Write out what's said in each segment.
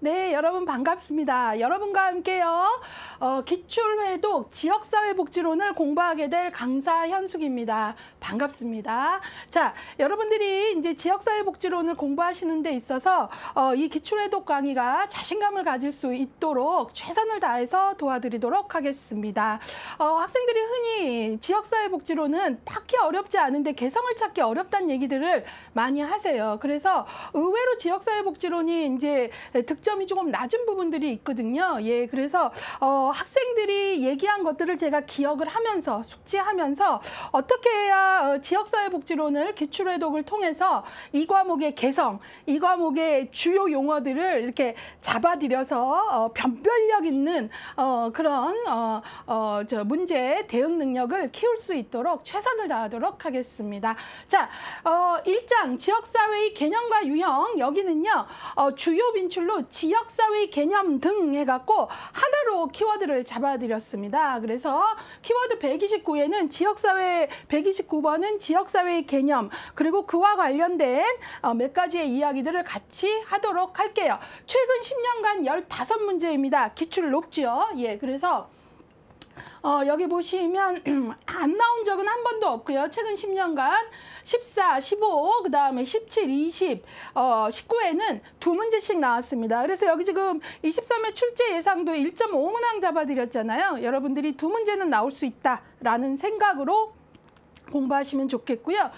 네, 여러분 반갑습니다. 여러분과 함께요. 기출회독 지역사회복지론을 공부하게 될 강사 현숙입니다. 반갑습니다. 자, 여러분들이 이제 지역사회복지론을 공부하시는 데 있어서 이 기출회독 강의가 자신감을 가질 수 있도록 최선을 다해서 도와드리도록 하겠습니다. 학생들이 흔히 지역사회복지론은 딱히 어렵지 않은데 개성을 찾기 어렵다는 얘기들을 많이 하세요. 그래서 의외로 지역사회복지론이 이제 득점이 조금 낮은 부분들이 있거든요. 예, 그래서 학생들이 얘기한 것들을 제가 기억을 하면서 숙지하면서 어떻게 해야 지역사회복지론을 기출회독을 통해서 이 과목의 개성, 이 과목의 주요 용어들을 이렇게 잡아들여서 변별력 있는 그런 문제 대응 능력을 키울 수 있도록 최선을 다하도록 하겠습니다. 자, 1장 지역사회의 개념과 유형, 여기는요 주요 빈출로 지역사회 개념 등 해갖고 하나로 키워드를 잡아드렸습니다. 그래서 키워드 129에는 지역사회, 129번은 지역사회의 개념, 그리고 그와 관련된 몇 가지의 이야기들을 같이 하도록 할게요. 최근 10년간 15문제입니다. 기출 높죠? 예, 그래서 여기 보시면 안 나온 적은 한 번도 없고요. 최근 10년간 14, 15, 그 다음에 17, 20, 19에는 2문제씩 나왔습니다. 그래서 여기 지금 23회 출제 예상도 1.5문항 잡아드렸잖아요. 여러분들이 2문제는 나올 수 있다라는 생각으로 공부하시면 좋겠고요.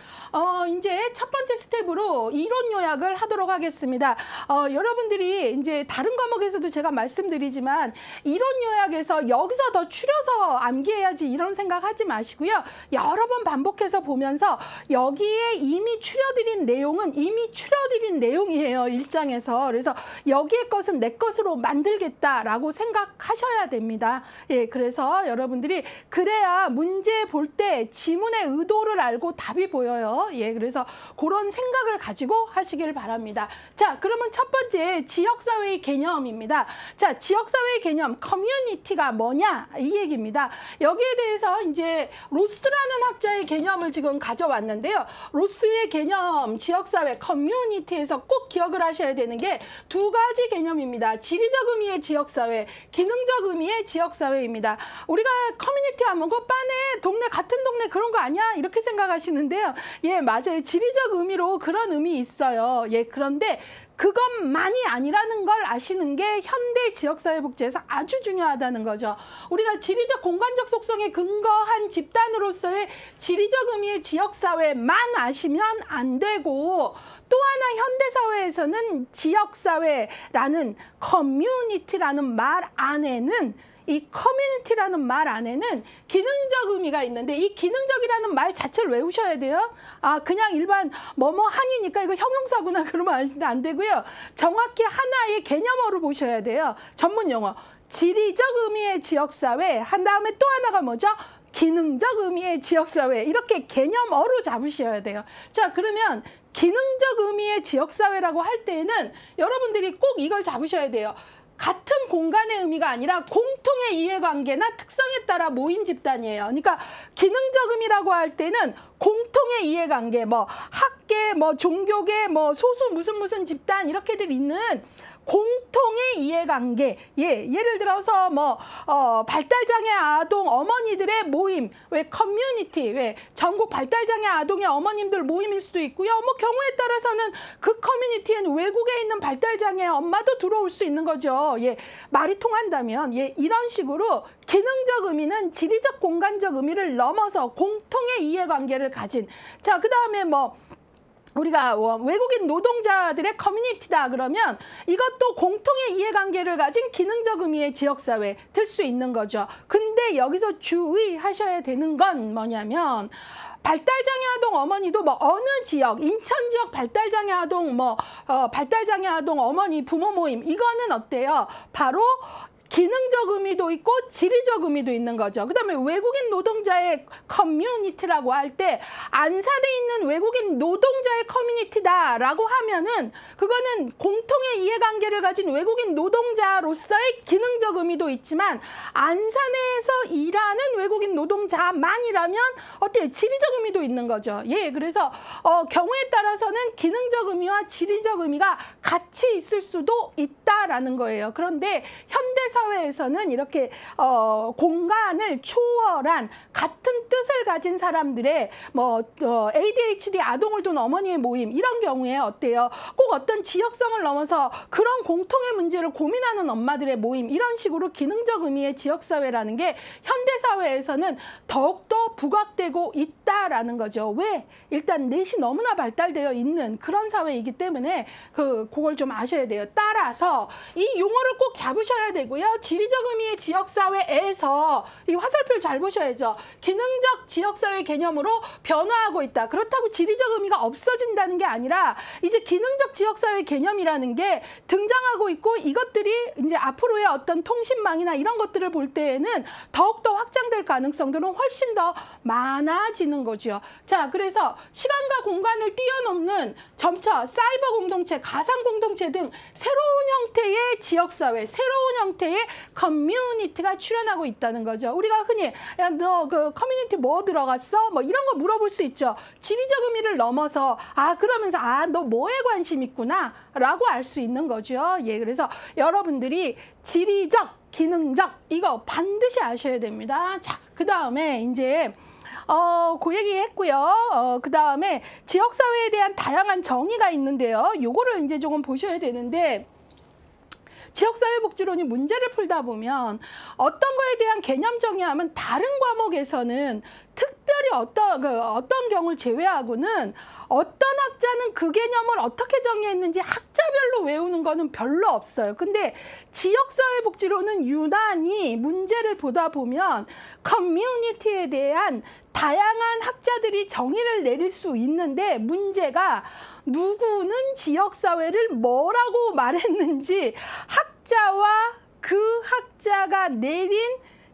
이제 첫 번째 스텝으로 이론 요약을 하도록 하겠습니다. 여러분들이 이제 다른 과목에서도 제가 말씀드리지만 이론 요약에서 여기서 더 추려서 암기해야지 이런 생각 하지 마시고요. 여러 번 반복해서 보면서 여기에 이미 추려드린 내용은 이미 추려드린 내용이에요. 1장에서. 그래서 여기에 것은 내 것으로 만들겠다라고 생각하셔야 됩니다. 예, 그래서 여러분들이 그래야 문제 볼 때 지문의 의도를 알고 답이 보여요. 예, 그래서 그런 생각을 가지고 하시길 바랍니다. 자, 그러면 첫 번째 지역사회의 개념입니다. 자, 지역사회의 개념, 커뮤니티가 뭐냐? 이 얘기입니다. 여기에 대해서 이제 로스라는 학자의 개념을 지금 가져왔는데요. 로스의 개념, 지역사회, 커뮤니티에서 꼭 기억을 하셔야 되는 게 두 가지 개념입니다. 지리적 의미의 지역사회, 기능적 의미의 지역사회입니다. 우리가 커뮤니티 하면 그 빠네, 동네, 같은 동네 그런 거 아니야? 이렇게 생각하시는데요. 예, 맞아요. 지리적 의미로 그런 의미 있어요. 예, 그런데 그것만이 아니라는 걸 아시는 게 현대 지역사회복지에서 아주 중요하다는 거죠. 우리가 지리적 공간적 속성에 근거한 집단으로서의 지리적 의미의 지역사회만 아시면 안 되고, 또 하나 현대사회에서는 지역사회라는 커뮤니티라는 말 안에는 이 커뮤니티라는 말 안에는 기능적 의미가 있는데 이 기능적이라는 말 자체를 외우셔야 돼요. 그냥 일반 뭐뭐 한이니까 이거 형용사구나 그러면 안 되고요. 정확히 하나의 개념어로 보셔야 돼요. 전문 용어. 지리적 의미의 지역사회 한 다음에 또 하나가 뭐죠? 기능적 의미의 지역사회. 이렇게 개념어로 잡으셔야 돼요. 자, 그러면 기능적 의미의 지역사회라고 할 때에는 여러분들이 꼭 이걸 잡으셔야 돼요. 같은 공간의 의미가 아니라 공통의 이해관계나 특성에 따라 모인 집단이에요. 그러니까 기능적 의미라고 할 때는 공통의 이해관계, 뭐 학계, 뭐 종교계, 뭐 소수 무슨 집단 이렇게들 있는 공통의 이해관계. 예, 예를 들어서 뭐 발달장애 아동 어머니들의 모임, 왜 커뮤니티, 왜 전국 발달장애 아동의 어머님들 모임일 수도 있고요. 뭐 경우에 따라서는 그 커뮤니티엔 외국에 있는 발달장애 엄마도 들어올 수 있는 거죠. 예, 말이 통한다면. 예, 이런 식으로 기능적 의미는 지리적 공간적 의미를 넘어서 공통의 이해관계를 가진. 자, 그 다음에 뭐 우리가 외국인 노동자들의 커뮤니티다 그러면 이것도 공통의 이해관계를 가진 기능적 의미의 지역사회 될 수 있는 거죠. 근데 여기서 주의하셔야 되는 건 뭐냐면 발달장애 아동 어머니도 뭐 어느 지역, 인천 지역 발달장애 아동 발달장애 아동 어머니 부모 모임 이거는 어때요? 바로 기능적 의미도 있고 지리적 의미도 있는 거죠. 그다음에 외국인 노동자의 커뮤니티라고 할 때 안산에 있는 외국인 노동자의 커뮤니티다라고 하면은 그거는 공통의 이해관계를 가진 외국인 노동자로서의 기능적 의미도 있지만 안산에서 일하는 외국인 노동자만이라면 어때요? 지리적 의미도 있는 거죠. 예, 그래서 경우에 따라서는 기능적 의미와 지리적 의미가 같이 있을 수도 있다라는 거예요. 그런데 현대 사회에서는 이렇게 공간을 초월한 같은 뜻을 가진 사람들의 뭐 ADHD 아동을 둔 어머니의 모임 이런 경우에 어때요? 꼭 어떤 지역성을 넘어서 그런 공통의 문제를 고민하는 엄마들의 모임 이런 식으로 기능적 의미의 지역사회라는 게 현대 사회에서는 더욱더 부각되고 있다라는 거죠. 왜? 일단 넷이 너무나 발달되어 있는 그런 사회이기 때문에 그걸 좀 아셔야 돼요. 따라서 이 용어를 꼭 잡으셔야 되고요. 지리적 의미의 지역사회에서 이 화살표를 잘 보셔야죠. 기능적 지역사회 개념으로 변화하고 있다. 그렇다고 지리적 의미가 없어진다는 게 아니라 이제 기능적 지역사회 개념이라는 게 등장하고 있고 이것들이 이제 앞으로의 어떤 통신망이나 이런 것들을 볼 때에는 더욱더 확장될 가능성들은 훨씬 더 많아지는 거죠. 자, 그래서 시간과 공간을 뛰어넘는 점차 사이버 공동체, 가상 공동체 등 새로운 형태의 지역사회, 새로운 형태의 커뮤니티가 출현하고 있다는 거죠. 우리가 흔히 야, 너 그 커뮤니티 뭐 들어갔어? 뭐 이런 거 물어볼 수 있죠. 지리적 의미를 넘어서 그러면서 너 뭐에 관심 있구나 라고 알 수 있는 거죠. 예, 그래서 여러분들이 지리적, 기능적 이거 반드시 아셔야 됩니다. 자, 그 다음에 이제 그 얘기 했고요. 그 다음에 지역사회에 대한 다양한 정의가 있는데요. 요거를 이제 조금 보셔야 되는데 지역사회복지론이 문제를 풀다 보면 어떤 거에 대한 개념 정의하면 다른 과목에서는 특별히 어떤 경우를 제외하고는 어떤 학자는 그 개념을 어떻게 정의했는지 학자별로 외우는 거는 별로 없어요. 근데 지역사회복지론은 유난히 문제를 보다 보면 커뮤니티에 대한 다양한 학자들이 정의를 내릴 수 있는데 문제가 누구는 지역사회를 뭐라고 말했는지 학자와 그 학자가 내린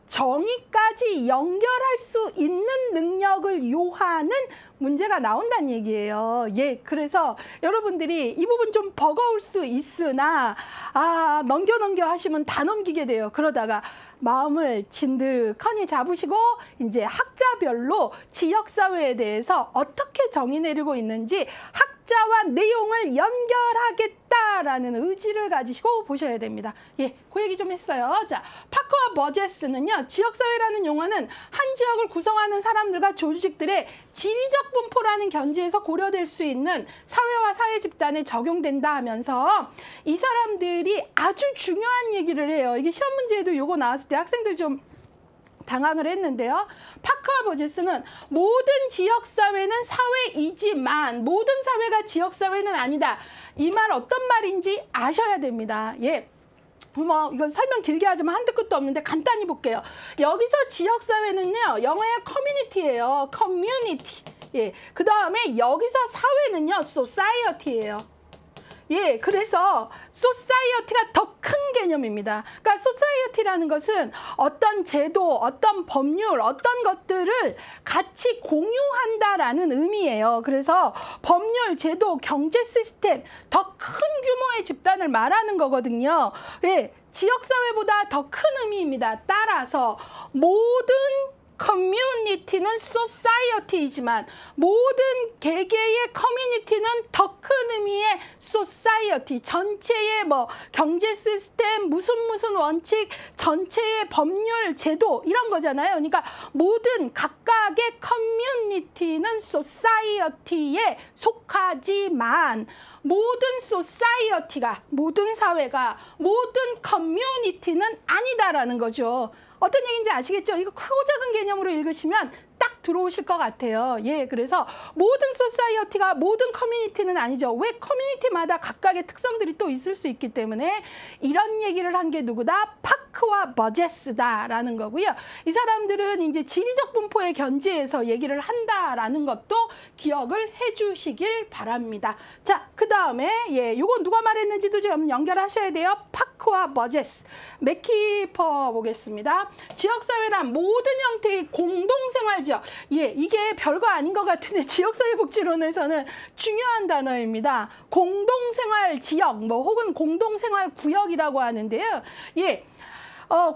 정의까지 연결할 수 있는 능력을 요하는 문제가 나온다는 얘기예요. 예, 그래서 여러분들이 이 부분 좀 버거울 수 있으나 넘겨 하시면 다 넘기게 돼요. 그러다가 마음을 진득하니 잡으시고 이제 학자별로 지역사회에 대해서 어떻게 정의 내리고 있는지 학자와 내용을 연결하겠다라는 의지를 가지시고 보셔야 됩니다. 예, 그 얘기 좀 했어요. 자, 파커와 버제스는요, 지역사회라는 용어는 한 지역을 구성하는 사람들과 조직들의 지리적 분포라는 견지에서 고려될 수 있는 사회와 사회 집단에 적용된다 하면서 이 사람들이 아주 중요한 얘기를 해요. 이게 시험 문제에도 요거 나왔을 때 학생들 좀 당황을 했는데요. 파커와 버제스는 모든 지역사회는 사회이지만 모든 사회가 지역사회는 아니다. 이 말 어떤 말인지 아셔야 됩니다. 예. 뭐 이건 설명 길게 하지만 한도 끝도 없는데 간단히 볼게요. 여기서 지역사회는요, 영어의 커뮤니티예요. 커뮤니티. 예. 그 다음에 여기서 사회는요, society예요. 예, 그래서 소사이어티가 더 큰 개념입니다. 그러니까 소사이어티라는 것은 어떤 제도, 어떤 법률, 어떤 것들을 같이 공유한다라는 의미예요. 그래서 법률, 제도, 경제 시스템, 더 큰 규모의 집단을 말하는 거거든요. 예, 지역사회보다 더 큰 의미입니다. 따라서 모든 커뮤니티는 society이지만 모든 개개의 커뮤니티는 더 큰 의미의 society, 전체의 뭐 경제 시스템, 무슨 원칙, 전체의 법률, 제도 이런 거잖아요. 그러니까 모든 각각의 커뮤니티는 society에 속하지만 모든 society가, 모든 사회가, 모든 커뮤니티는 아니다라는 거죠. 어떤 얘기인지 아시겠죠? 이거 크고 작은 개념으로 읽으시면 딱 들어오실 것 같아요. 예, 그래서 모든 소사이어티가 모든 커뮤니티는 아니죠. 왜 커뮤니티마다 각각의 특성들이 또 있을 수 있기 때문에 이런 얘기를 한 게 누구다? 파크와 버제스다라는 거고요. 이 사람들은 이제 지리적 분포의 견지에서 얘기를 한다라는 것도 기억을 해주시길 바랍니다. 자, 그 다음에 예, 요건 누가 말했는지도 좀 연결하셔야 돼요. 파크와 버제스. 맥키퍼 보겠습니다. 지역사회란 모든 형태의 공동생활지역. 예, 이게 별거 아닌 것 같은데 지역사회복지론에서는 중요한 단어입니다. 공동생활지역, 뭐 혹은 공동생활구역이라고 하는데요. 예,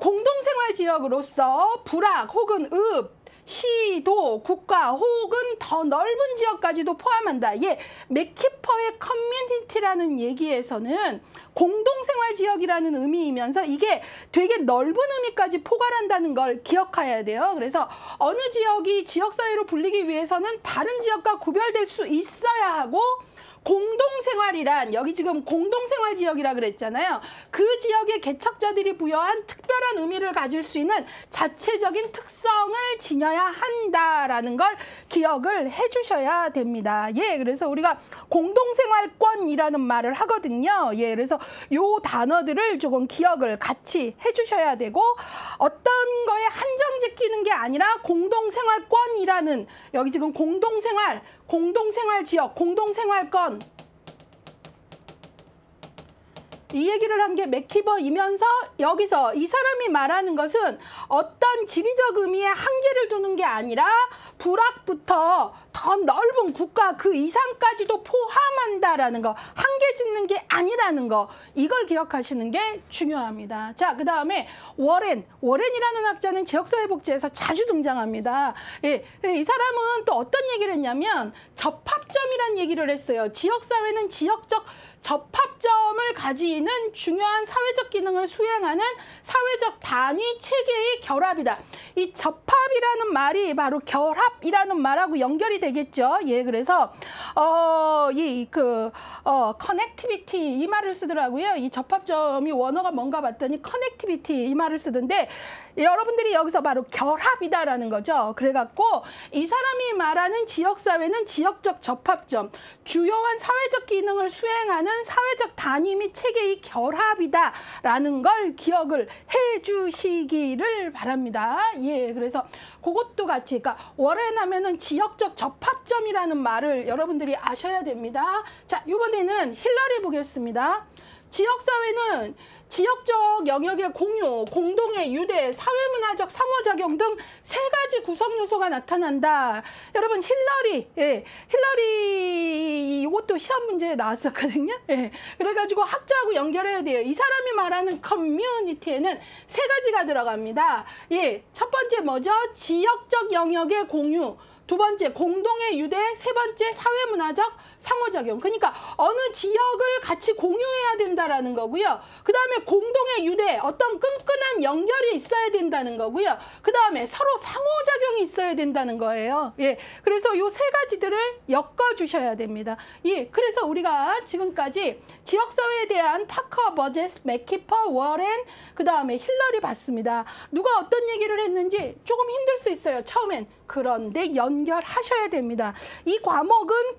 공동생활지역으로서 불악 혹은 읍, 시도, 국가 혹은 더 넓은 지역까지도 포함한다. 예, 맥키퍼의 커뮤니티라는 얘기에서는 공동생활지역이라는 의미이면서 이게 되게 넓은 의미까지 포괄한다는 걸 기억해야 돼요. 그래서 어느 지역이 지역사회로 불리기 위해서는 다른 지역과 구별될 수 있어야 하고 공동생활이란 여기 지금 공동생활지역이라 그랬잖아요. 그 지역의 개척자들이 부여한 특별한 의미를 가질 수 있는 자체적인 특성을 지녀야 한다라는 걸 기억을 해주셔야 됩니다. 예, 그래서 우리가 공동생활권이라는 말을 하거든요. 예, 그래서 요 단어들을 조금 기억을 같이 해주셔야 되고 어떤 거에 한정 지키는 게 아니라 공동생활권이라는 여기 지금 공동생활지역, 공동생활권 이 얘기를 한 게 맥키버이면서 여기서 이 사람이 말하는 것은 어떤 지리적 의미에 한계를 두는 게 아니라 불악부터 더 넓은 국가 그 이상까지도 포함한다라는 거, 한계 짓는 게 아니라는 거, 이걸 기억하시는 게 중요합니다. 자, 그 다음에 워렌이라는 학자는 지역사회복지에서 자주 등장합니다. 예, 이 사람은 또 어떤 얘기를 했냐면 접합점이란 얘기를 했어요. 지역사회는 지역적 접합점을 가지는 중요한 사회적 기능을 수행하는 사회적 단위 체계의 결합이다. 이 접합이라는 말이 바로 결합이라는 말하고 연결이 되겠죠. 예, 그래서 커넥티비티 이 말을 쓰더라고요. 이 접합점이 원어가 뭔가 봤더니 커넥티비티 이 말을 쓰던데 여러분들이 여기서 바로 결합이다라는 거죠. 그래갖고 이 사람이 말하는 지역사회는 지역적 접합점, 주요한 사회적 기능을 수행하는 사회적 단위 및 체계의 결합이다라는 걸 기억을 해주시기를 바랍니다. 예, 그래서 그것도 같이, 그러니까 워렌 하면은 지역적 접합점이라는 말을 여러분들이 아셔야 됩니다. 자, 이번에는 힐러리 보겠습니다. 지역사회는 지역적 영역의 공유, 공동의 유대, 사회문화적 상호작용 등 세 가지 구성 요소가 나타난다. 여러분 힐러리, 예, 힐러리 이것도 시험 문제에 나왔었거든요. 예, 그래가지고 학자하고 연결해야 돼요. 이 사람이 말하는 커뮤니티에는 세 가지가 들어갑니다. 예, 첫 번째 뭐죠? 지역적 영역의 공유. 두 번째 공동의 유대, 세 번째 사회문화적 상호작용. 그러니까 어느 지역을 같이 공유해야 된다라는 거고요. 그 다음에 공동의 유대, 어떤 끈끈한 연결이 있어야 된다는 거고요. 그 다음에 서로 상호작용이 있어야 된다는 거예요. 예, 그래서 요 세 가지들을 엮어주셔야 됩니다. 예, 그래서 우리가 지금까지 지역사회에 대한 파커, 버제스, 맥키퍼, 워렌, 그 다음에 힐러리 봤습니다. 누가 어떤 얘기를 했는지 조금 힘들 수 있어요, 처음엔. 그런데 연결하셔야 됩니다. 이 과목은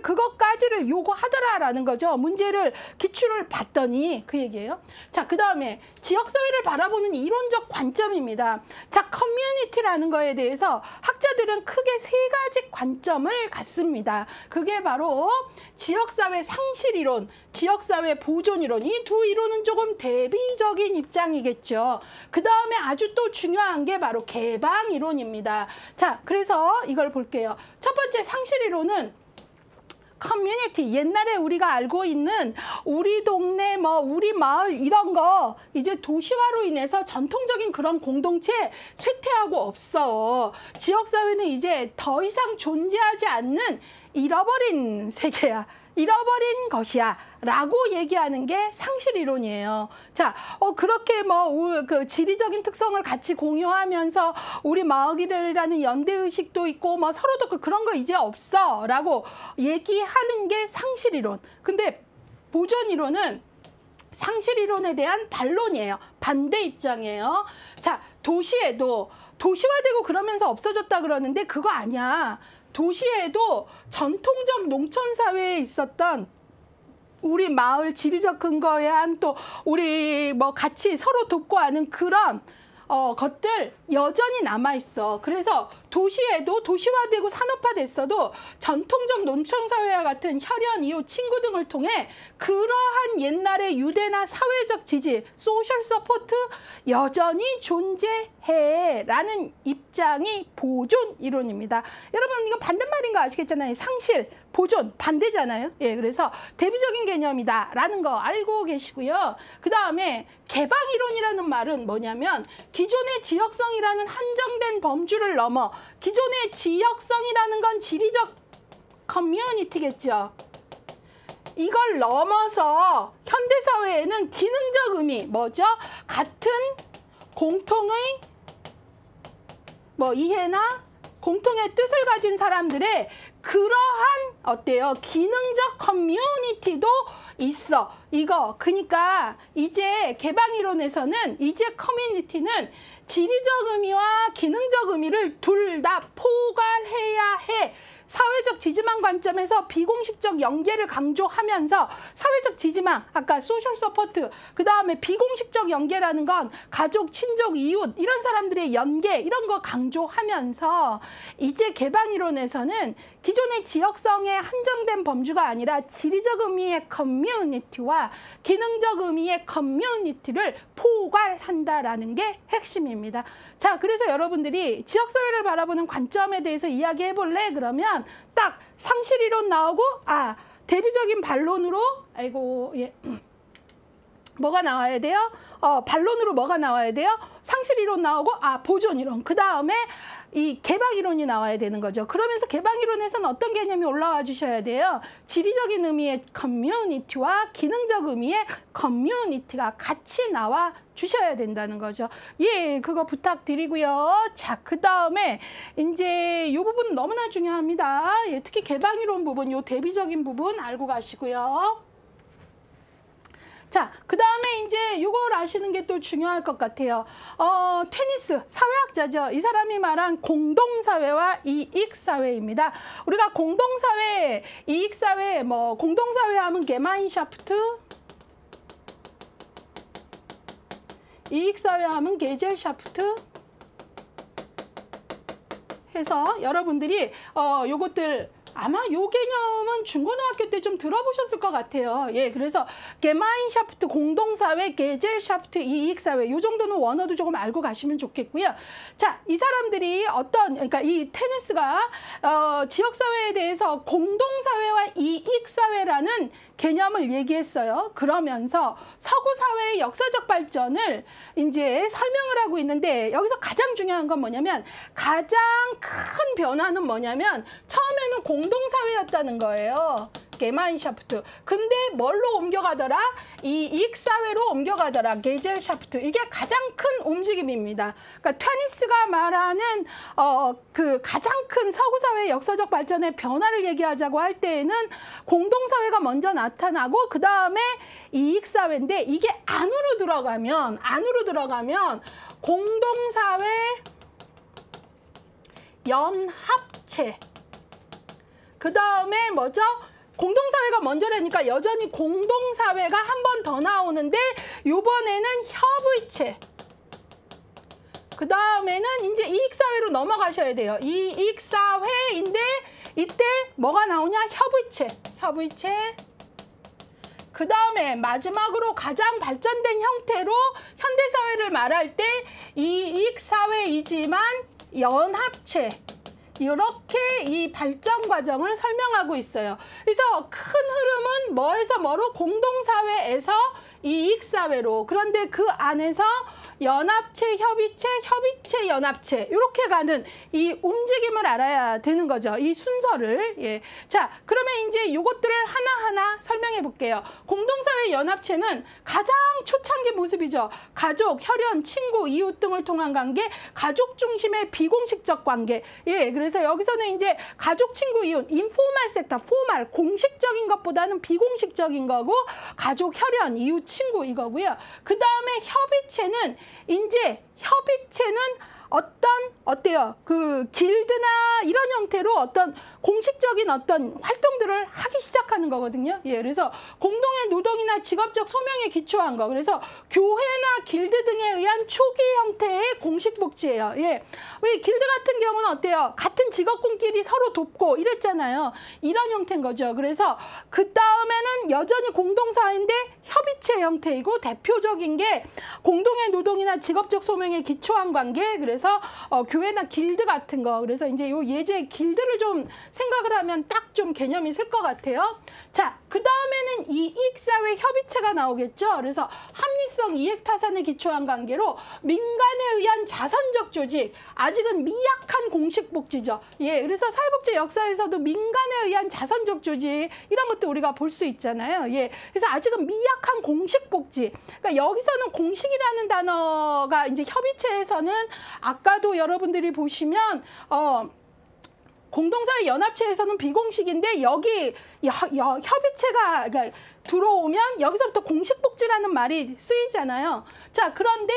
그것까지를 요구하더라라는 거죠. 문제를, 기출을 봤더니 그 얘기예요. 자, 그 다음에 지역사회를 바라보는 이론적 관점입니다. 자, 커뮤니티라는 거에 대해서 학자들은 크게 세 가지 관점을 갖습니다. 그게 바로 지역사회 상실이론, 지역사회 보존이론. 이 두 이론은 조금 대비적인 입장이겠죠. 그 다음에 아주 또 중요한 게 바로 개방이론입니다. 자, 그래서 이걸 볼게요. 첫 번째 상실이론은 커뮤니티, 옛날에 우리가 알고 있는 우리 동네, 뭐 우리 마을 이런 거 이제 도시화로 인해서 전통적인 그런 공동체 쇠퇴하고 없어. 지역사회는 이제 더 이상 존재하지 않는 잃어버린 세계야. 잃어버린 것이야 라고 얘기하는 게 상실이론이에요. 자, 그렇게 그 지리적인 특성을 같이 공유하면서 우리 마을이라는 연대의식도 있고 서로도 그런 거 이제 없어 라고 얘기하는 게 상실이론. 근데 보존이론은 상실이론에 대한 반론이에요. 반대 입장이에요. 자, 도시에도 도시화되고 그러면서 없어졌다 그러는데 그거 아니야. 도시에도 전통적 농촌 사회에 있었던 우리 마을 지리적 근거에 한 또 우리 뭐 같이 서로 돕고 하는 그런 것들 여전히 남아있어. 그래서 도시에도 도시화되고 산업화됐어도 전통적 농촌사회와 같은 혈연, 이웃, 친구 등을 통해 그러한 옛날의 유대나 사회적 지지, 소셜 서포트 여전히 존재해 라는 입장이 보존 이론입니다. 여러분 이거 반대말인 거 아시겠잖아요. 상실, 보존, 반대잖아요. 예, 그래서 대비적인 개념이다 라는 거 알고 계시고요. 그 다음에 개방 이론이라는 말은 뭐냐면 기존의 지역성이라는 한정된 범주를 넘어 기존의 지역성이라는 건 지리적 커뮤니티겠죠. 이걸 넘어서 현대사회에는 기능적 의미, 뭐죠? 같은 공통의 뭐 이해나 공통의 뜻을 가진 사람들의 그러한 어때요? 기능적 커뮤니티도 있어. 이거 그러니까 이제 개방이론에서는 이제 커뮤니티는 지리적 의미와 기능적 의미를 둘 다 포괄해야 해. 사회적 지지망 관점에서 비공식적 연계를 강조하면서 사회적 지지망, 아까 소셜 서포트, 그 다음에 비공식적 연계라는 건 가족, 친족, 이웃 이런 사람들의 연계 이런 거 강조하면서 이제 개방이론에서는 기존의 지역성에 한정된 범주가 아니라 지리적 의미의 커뮤니티와 기능적 의미의 커뮤니티를 포괄한다라는 게 핵심입니다. 자, 그래서 여러분들이 지역사회를 바라보는 관점에 대해서 이야기해 볼래? 그러면 딱 상실이론 나오고 대비적인 반론으로 뭐가 나와야 돼요? 반론으로 뭐가 나와야 돼요? 상실이론 나오고 보존이론. 그 다음에 이 개방이론이 나와야 되는 거죠. 그러면서 개방이론에서는 어떤 개념이 올라와 주셔야 돼요? 지리적인 의미의 커뮤니티와 기능적 의미의 커뮤니티가 같이 나와 주셔야 된다는 거죠. 예, 그거 부탁드리고요. 자, 그 다음에 이제 이 부분 너무나 중요합니다. 예, 특히 개방이론 부분, 요 대비적인 부분 알고 가시고요. 자, 그 다음에 이제 이걸 아시는 게 또 중요할 것 같아요. 테니스, 사회학자죠. 이 사람이 말한 공동사회와 이익사회입니다. 우리가 공동사회, 이익사회, 뭐, 공동사회 하면 게마인샤프트, 이익사회 하면 게젤샤프트 해서 여러분들이 요것들 아마 요 개념은 중고등학교 때 좀 들어보셨을 것 같아요. 예, 그래서 게마인샤프트 공동사회, 게젤샤프트 이익사회 요 정도는 원어도 조금 알고 가시면 좋겠고요. 자, 이 사람들이 그러니까 이 테니스가 지역사회에 대해서 공동사회와 이익사회라는 개념을 얘기했어요. 그러면서 서구 사회의 역사적 발전을 이제 설명을 하고 있는데 여기서 가장 중요한 건 뭐냐면 가장 큰 변화는 뭐냐면 처음에는 공동사회였다는 거예요. 게마인샤프트. 근데 뭘로 옮겨가더라? 이익사회로 옮겨가더라. 게젤샤프트. 이게 가장 큰 움직임입니다. 그러니까 테니스가 말하는 그 가장 큰 서구사회의 역사적 발전의 변화를 얘기하자고 할 때에는 공동사회가 먼저 나타나고 그 다음에 이익사회인데 이게 안으로 들어가면 공동사회 연합체. 그 다음에 뭐죠? 공동사회가 먼저라니까 여전히 공동사회가 한 번 더 나오는데 이번에는 협의체. 그 다음에는 이제 이익사회로 넘어가셔야 돼요. 이익사회인데 이때 뭐가 나오냐? 협의체. 그 다음에 마지막으로 가장 발전된 형태로 현대사회를 말할 때 이익사회이지만 연합체. 이렇게 이 발전 과정을 설명하고 있어요. 그래서 큰 흐름은 뭐에서 뭐로? 공동사회에서 이익사회로. 그런데 그 안에서 연합체, 협의체, 연합체 이렇게 가는 이 움직임을 알아야 되는 거죠. 이 순서를. 예. 자, 그러면 이제 요것들을 하나하나 설명해 볼게요. 공동사회 연합체는 가장 초창기 모습이죠. 가족, 혈연, 친구, 이웃 등을 통한 관계, 가족 중심의 비공식적 관계. 예, 그래서 여기서는 이제 가족, 친구, 이웃, 인포멀 섹터, 포멀, 공식적인 것보다는 비공식적인 거고, 가족, 혈연, 이웃, 친구 이거고요. 그 다음에 협의체는 어때요? 그 길드나 이런 형태로 어떤 공식적인 어떤 활동들을 하기 시작하는 거거든요. 예, 그래서 공동의 노동이나 직업적 소명에 기초한 거. 그래서 교회나 길드 등에 의한 초기 형태의 공식 복지예요. 예, 왜 길드 같은 경우는 어때요? 같은 직업군끼리 서로 돕고 이랬잖아요. 이런 형태인 거죠. 그래서 그 다음에는 여전히 공동사회인데 협의체 형태이고 대표적인 게 공동의 노동이나 직업적 소명에 기초한 관계. 그래서 교회나 길드 같은 거. 그래서 이제 요 예제 길드를 좀 생각을 하면 딱 좀 개념이 있을 것 같아요. 자, 그 다음에는 이익사회 협의체가 나오겠죠. 그래서 합리성 이익타산에 기초한 관계로 민간에 의한 자선적 조직, 아직은 미약한 공식복지죠. 예, 그래서 사회복지 역사에서도 민간에 의한 자선적 조직 이런 것도 우리가 볼 수 있잖아요. 예, 그래서 아직은 미약한 공식복지. 그러니까 여기서는 공식이라는 단어가 이제 협의체에서는 아까도 여러분들이 보시면 공동사회 연합체에서는 비공식인데 여기 협의체가 그러니까 들어오면 여기서부터 공식복지라는 말이 쓰이잖아요. 자, 그런데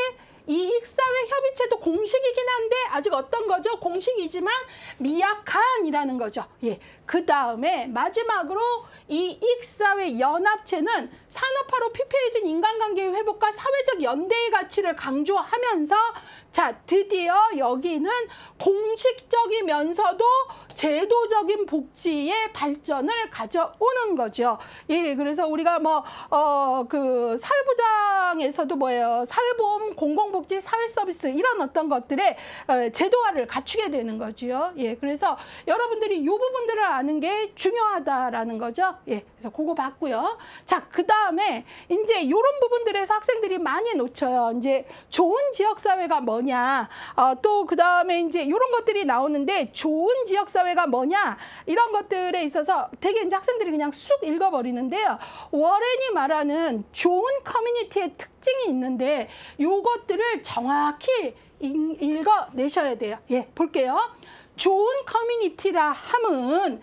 이익사회 협의체도 공식이긴 한데 아직 어떤 거죠? 공식이지만 미약한이라는 거죠. 예. 그 다음에 마지막으로 이익사회 연합체는 산업화로 피폐해진 인간관계의 회복과 사회적 연대의 가치를 강조하면서 자, 드디어 여기는 공식적이면서도 제도적인 복지의 발전을 가져오는 거죠. 예, 그래서 우리가 그 사회부장에서도 뭐예요? 사회보험, 공공복지, 사회서비스 이런 어떤 것들의 제도화를 갖추게 되는 거죠. 예, 그래서 여러분들이 이 부분들을 아는 게 중요하다라는 거죠. 예, 그래서 그거 봤고요. 자, 그 다음에 이제 이런 부분들에서 학생들이 많이 놓쳐요. 이제 좋은 지역사회가 뭐냐? 또 그 다음에 이제 이런 것들이 나오는데 좋은 지역사회가 뭐냐? 이런 것들에 있어서 되게 이제 학생들이 그냥 쑥 읽어버리는데요. 워렌이 말하는 좋은 커뮤니티의 특징이 있는데 요것들을 정확히 읽어내셔야 돼요. 예, 볼게요. 좋은 커뮤니티라 함은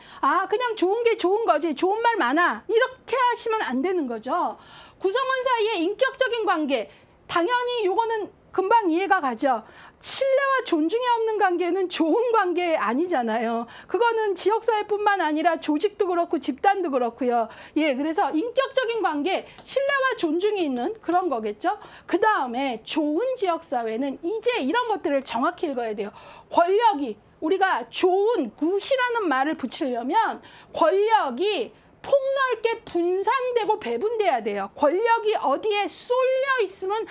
그냥 좋은 게 좋은 거지 좋은 말 많아 이렇게 하시면 안 되는 거죠. 구성원 사이의 인격적인 관계 당연히 요거는 금방 이해가 가죠. 신뢰와 존중이 없는 관계는 좋은 관계 아니잖아요. 그거는 지역사회뿐만 아니라 조직도 그렇고 집단도 그렇고요. 예, 그래서 인격적인 관계, 신뢰와 존중이 있는 그런 거겠죠. 그 다음에 좋은 지역사회는 이제 이런 것들을 정확히 읽어야 돼요. 권력이 우리가 좋은 굿이라는 말을 붙이려면 권력이 폭넓게 분산되고 배분돼야 돼요. 권력이 어디에 쏠려 있으면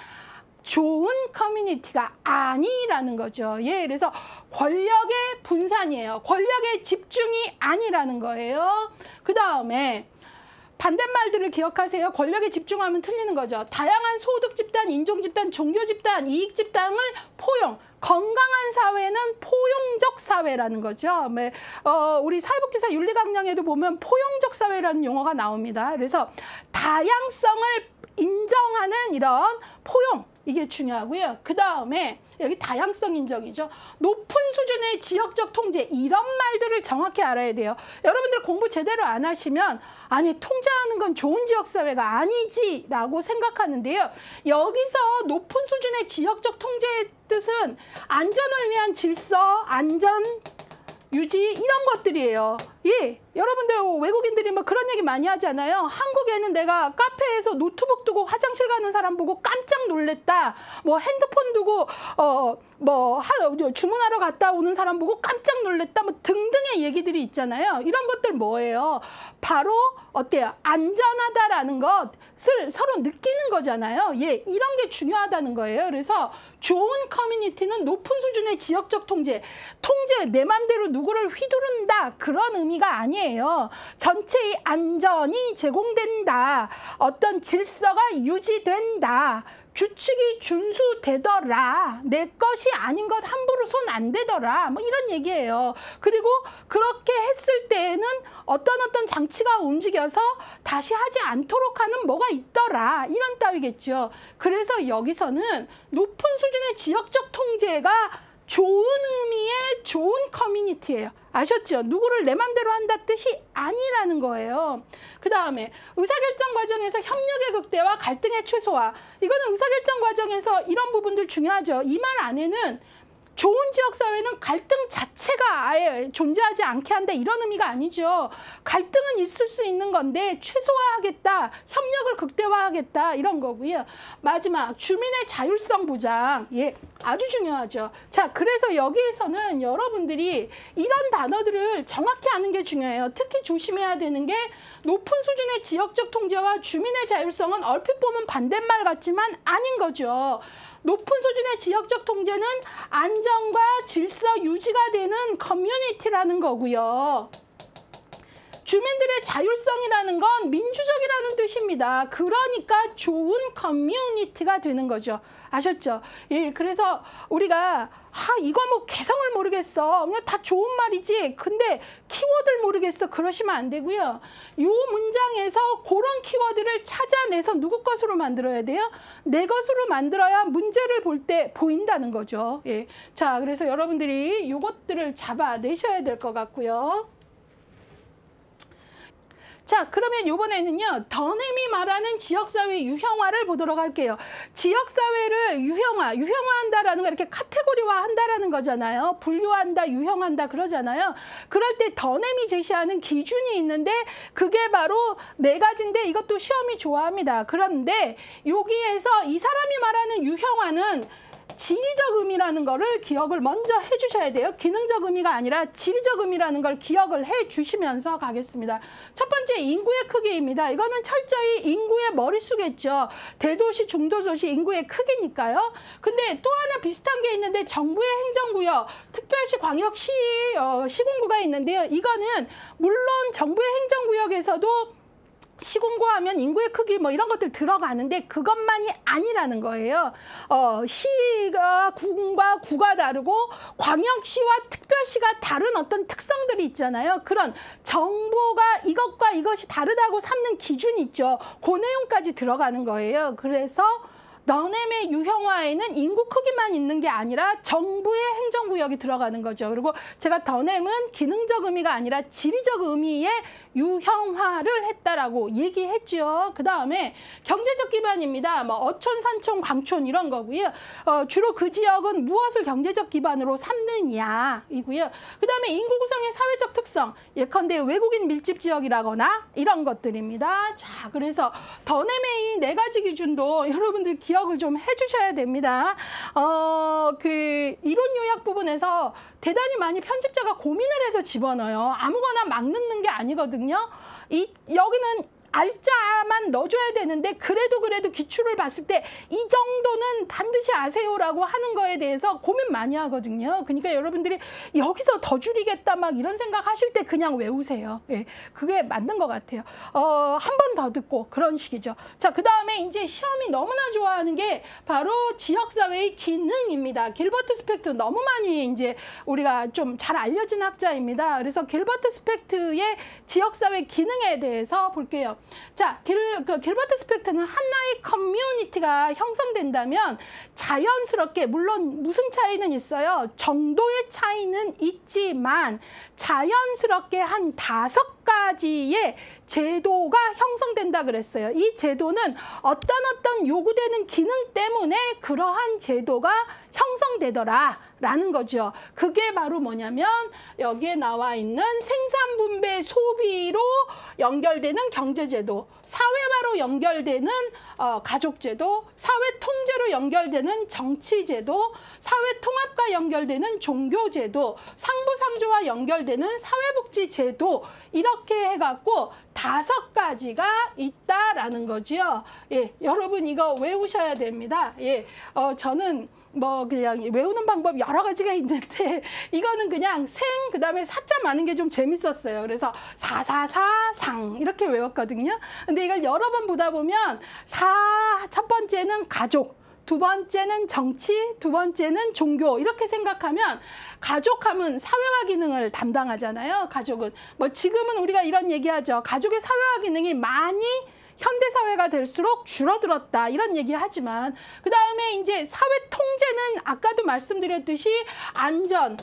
좋은 커뮤니티가 아니라는 거죠. 예, 그래서 권력의 분산이에요. 권력의 집중이 아니라는 거예요. 그 다음에 반대말들을 기억하세요. 권력에 집중하면 틀리는 거죠. 다양한 소득 집단, 인종 집단, 종교 집단, 이익 집단을 포용. 건강한 사회는 포용적 사회라는 거죠. 우리 사회복지사 윤리강령에도 보면 포용적 사회라는 용어가 나옵니다. 그래서 다양성을 인정하는 이런 포용. 이게 중요하고요. 그 다음에 여기 다양성 인정이죠. 높은 수준의 지역적 통제 이런 말들을 정확히 알아야 돼요. 여러분들 공부 제대로 안 하시면 아니 통제하는 건 좋은 지역사회가 아니지 라고 생각하는데요. 여기서 높은 수준의 지역적 통제의 뜻은 안전을 위한 질서, 안전, 유지 이런 것들이에요. 예, 여러분들 외국인들이 뭐 그런 얘기 많이 하잖아요. 한국에는 내가 카페에서 노트북 두고 화장실 가는 사람 보고 깜짝 놀랬다. 뭐 핸드폰 두고 주문하러 갔다 오는 사람 보고 깜짝 놀랬다. 뭐 등등의 얘기들이 있잖아요. 이런 것들 뭐예요? 바로 어때요? 안전하다라는 것을 서로 느끼는 거잖아요. 예, 이런 게 중요하다는 거예요. 그래서 좋은 커뮤니티는 높은 수준의 지역적 통제 내 맘대로 누구를 휘두른다 그런 의미가 아니에요. 전체의 안전이 제공된다. 어떤 질서가 유지된다. 규칙이 준수되더라. 내 것이 아닌 것 함부로 손 안 대더라. 뭐 이런 얘기예요. 그리고 그렇게 했을 때에는 어떤 장치가 움직여서 다시 하지 않도록 하는 뭐가 있더라. 이런 따위겠죠. 그래서 여기서는 높은 수준의 지역적 통제가 좋은 의미의 좋은 커뮤니티예요. 아셨죠? 누구를 내 맘대로 한다 뜻이 아니라는 거예요. 그 다음에 의사결정 과정에서 협력의 극대화, 갈등의 최소화. 이거는 의사결정 과정에서 이런 부분들 중요하죠. 이 말 안에는 좋은 지역사회는 갈등 자체가 아예 존재하지 않게 한다 이런 의미가 아니죠. 갈등은 있을 수 있는 건데 최소화하겠다, 협력을 극대화하겠다 이런 거고요. 마지막 주민의 자율성 보장, 예, 아주 중요하죠. 자, 그래서 여기에서는 여러분들이 이런 단어들을 정확히 아는 게 중요해요. 특히 조심해야 되는 게 높은 수준의 지역적 통제와 주민의 자율성은 얼핏 보면 반대말 같지만 아닌 거죠. 높은 수준의 지역적 통제는 안정과 질서 유지가 되는 커뮤니티라는 거고요. 주민들의 자율성이라는 건 민주적이라는 뜻입니다. 그러니까 좋은 커뮤니티가 되는 거죠. 아셨죠? 예, 그래서 우리가 이거 뭐 개성을 모르겠어. 그냥 다 좋은 말이지. 근데 키워드를 모르겠어. 그러시면 안 되고요. 이 문장에서 그런 키워드를 찾아내서 누구 것으로 만들어야 돼요? 내 것으로 만들어야 문제를 볼 때 보인다는 거죠. 예. 자, 그래서 여러분들이 이것들을 잡아내셔야 될 것 같고요. 자, 그러면 이번에는요, 더넴이 말하는 지역사회 유형화를 보도록 할게요. 지역사회를 유형화한다라는 거 이렇게 카테고리화 한다라는 거잖아요. 분류한다, 유형한다 그러잖아요. 그럴 때 더넴이 제시하는 기준이 있는데 그게 바로 4가지인데 이것도 시험이 좋아합니다. 그런데 여기에서 이 사람이 말하는 유형화는 지리적 의미라는 거를 기억을 먼저 해주셔야 돼요. 기능적 의미가 아니라 지리적 의미라는 걸 기억을 해주시면서 가겠습니다. 첫 번째, 인구의 크기입니다. 이거는 철저히 인구의 머릿수겠죠. 대도시, 중도도시 인구의 크기니까요. 근데 또 하나 비슷한 게 있는데 정부의 행정구역, 특별시, 광역시, 시군구가 있는데요. 이거는 물론 정부의 행정구역에서도 시군구하면 인구의 크기 뭐 이런 것들 들어가는데 그것만이 아니라는 거예요. 시가 군과 구가 다르고 광역시와 특별시가 다른 어떤 특성들이 있잖아요. 그런 정부가 이것과 이것이 다르다고 삼는 기준이 있죠. 그 내용까지 들어가는 거예요. 그래서 더넴의 유형화에는 인구 크기만 있는 게 아니라 정부의 행정구역이 들어가는 거죠. 그리고 제가 더넴은 기능적 의미가 아니라 지리적 의미의 유형화를 했다라고 얘기했죠. 그 다음에 경제적 기반입니다. 뭐 어촌, 산촌, 광촌 이런 거고요. 주로 그 지역은 무엇을 경제적 기반으로 삼느냐이고요. 그 다음에 인구 구성의 사회적 특성, 예컨대 외국인 밀집 지역이라거나 이런 것들입니다. 자, 그래서 더넴의 이 4가지 기준도 여러분들 기억을 좀 해주셔야 됩니다. 그 이론 요약 부분에서 대단히 많이 편집자가 고민을 해서 집어넣어요. 아무거나 막 넣는 게 아니거든요. 여기는 알짜만 넣어줘야 되는데 그래도 기출을 봤을 때 이 정도는 반드시 아세요라고 하는 거에 대해서 고민 많이 하거든요. 그러니까 여러분들이 여기서 더 줄이겠다 막 이런 생각 하실 때 그냥 외우세요. 예, 그게 맞는 것 같아요. 한 번 더 듣고 그런 식이죠. 자, 그 다음에 이제 시험이 너무나 좋아하는 게 바로 지역사회의 기능입니다. 길버트 스펙트 너무 많이 이제 우리가 좀 잘 알려진 학자입니다. 그래서 길버트 스펙트의 지역사회 기능에 대해서 볼게요. 자, 길버트 스펙트는 하나의 커뮤니티가 형성된다면 자연스럽게, 물론 무슨 차이는 있어요. 정도의 차이는 있지만 자연스럽게 한 5가지의 제도가 형성된다 그랬어요. 이 제도는 어떤 요구되는 기능 때문에 그러한 제도가 형성되더라라는 거죠. 그게 바로 뭐냐면 여기에 나와 있는 생산, 분배, 소비로 연결되는 경제제도, 사회화로 연결되는 가족제도, 사회 통제로 연결되는 정치제도, 사회 통합과 연결되는 종교제도, 상부상조와 연결되는 사회복지제도, 이렇게 해갖고 5가지가 있다라는 거지요. 예, 여러분 이거 외우셔야 됩니다. 예, 저는 뭐 그냥 외우는 방법 여러 가지가 있는데 이거는 그냥 그다음에 사자 많은 게 좀 재밌었어요. 그래서 444상 이렇게 외웠거든요. 근데 이걸 여러 번 보다 보면 첫 번째는 가족, 2번째는 정치, 2번째는 종교, 이렇게 생각하면 가족하면 사회화 기능을 담당하잖아요. 가족은 뭐 지금은 우리가 이런 얘기하죠. 가족의 사회화 기능이 많이 현대사회가 될수록 줄어들었다 이런 얘기 하지만, 그 다음에 이제 사회 통제는 아까도 말씀드렸듯이 안전,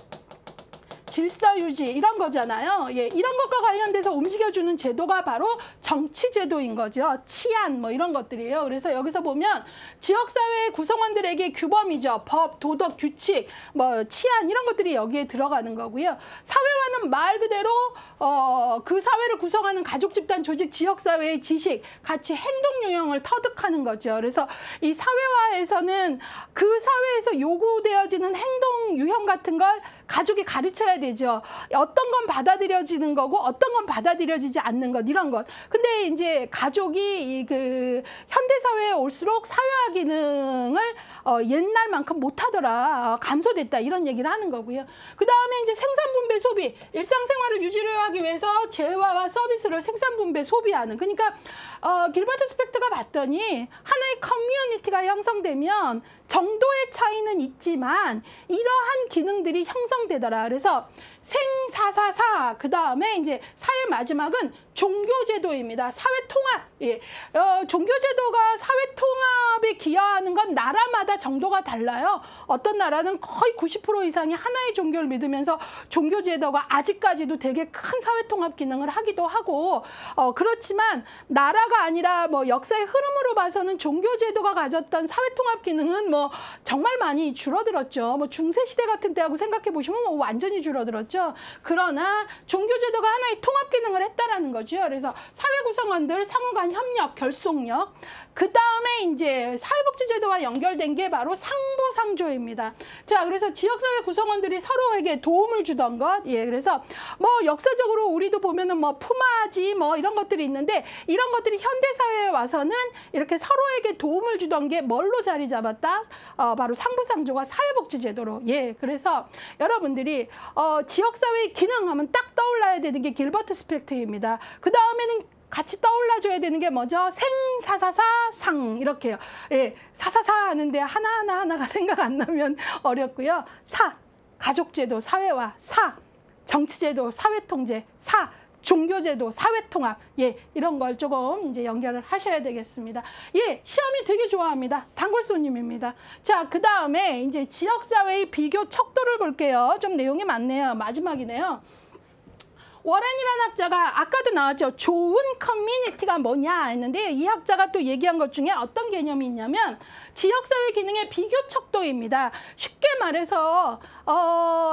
질서 유지 이런 거잖아요. 예, 이런 것과 관련돼서 움직여주는 제도가 바로 정치제도인 거죠. 치안 뭐 이런 것들이에요. 그래서 여기서 보면 지역사회 구성원들에게 규범이죠. 법, 도덕, 규칙, 뭐 치안 이런 것들이 여기에 들어가는 거고요. 사회화는 말 그대로 그 사회를 구성하는 가족, 집단, 조직, 지역사회의 지식, 가치, 행동 유형을 터득하는 거죠. 그래서 이 사회화에서는 그 사회에서 요구되어지는 행동 유형 같은 걸 가족이 가르쳐야 되죠. 어떤 건 받아들여지는 거고 어떤 건 받아들여지지 않는 것 이런 것. 근데 이제 가족이 그 현대 사회에 올수록 사회화 기능을 옛날만큼 못하더라, 감소됐다 이런 얘기를 하는 거고요. 그 다음에 이제 생산분배 소비, 일상생활을 유지하기 위해서 재화와 서비스를 생산분배 소비하는. 그러니까 길버트 스펙터가 봤더니 하나의 커뮤니티가 형성되면 정도의 차이는 있지만 이러한 기능들이 형성되더라. 그래서 생사사사, 그 다음에 이제 사회 마지막은 종교제도입니다. 사회통합. 예. 종교제도가 사회통합에 기여하는 건 나라마다 정도가 달라요. 어떤 나라는 거의 90% 이상이 하나의 종교를 믿으면서 종교제도가 아직까지도 되게 큰 사회통합 기능을 하기도 하고, 그렇지만 나라가 아니라 뭐 역사의 흐름으로 봐서는 종교제도가 가졌던 사회통합 기능은 뭐 정말 많이 줄어들었죠. 뭐 중세시대 같은 때하고 생각해 보시면 뭐 완전히 줄어들었죠. 그러나 종교제도가 하나의 통합 기능을 했다라는 거죠. 그래서 사회 구성원들 상호 간 협력, 결속력. 그 다음에 이제 사회복지제도와 연결된 게 바로 상부상조입니다. 자, 그래서 지역사회 구성원들이 서로에게 도움을 주던 것. 예, 그래서 뭐 역사적으로 우리도 보면은 뭐 품앗이 뭐 이런 것들이 있는데 이런 것들이 현대사회에 와서는 이렇게 서로에게 도움을 주던 게 뭘로 자리 잡았다? 바로 상부상조가 사회복지제도로. 예, 그래서 여러분들이 지역사회의 기능하면 딱 떠올라야 되는 게 길버트 스펙트입니다. 그 다음에는 같이 떠올라줘야 되는 게 뭐죠? 생사사사상 이렇게요. 예, 사사사 하는데 하나가 생각 안 나면 어렵고요. 사, 가족제도 사회화. 사, 정치제도 사회통제. 사, 종교제도 사회통합. 예, 이런 걸 조금 이제 연결을 하셔야 되겠습니다. 예, 시험이 되게 좋아합니다. 단골손님입니다. 자, 그 다음에 이제 지역사회의 비교 척도를 볼게요. 좀 내용이 많네요. 마지막이네요. 워렌이라는 학자가 아까도 나왔죠. 좋은 커뮤니티가 뭐냐 했는데 이 학자가 또 얘기한 것 중에 어떤 개념이 있냐면 지역사회 기능의 비교 척도입니다. 쉽게 말해서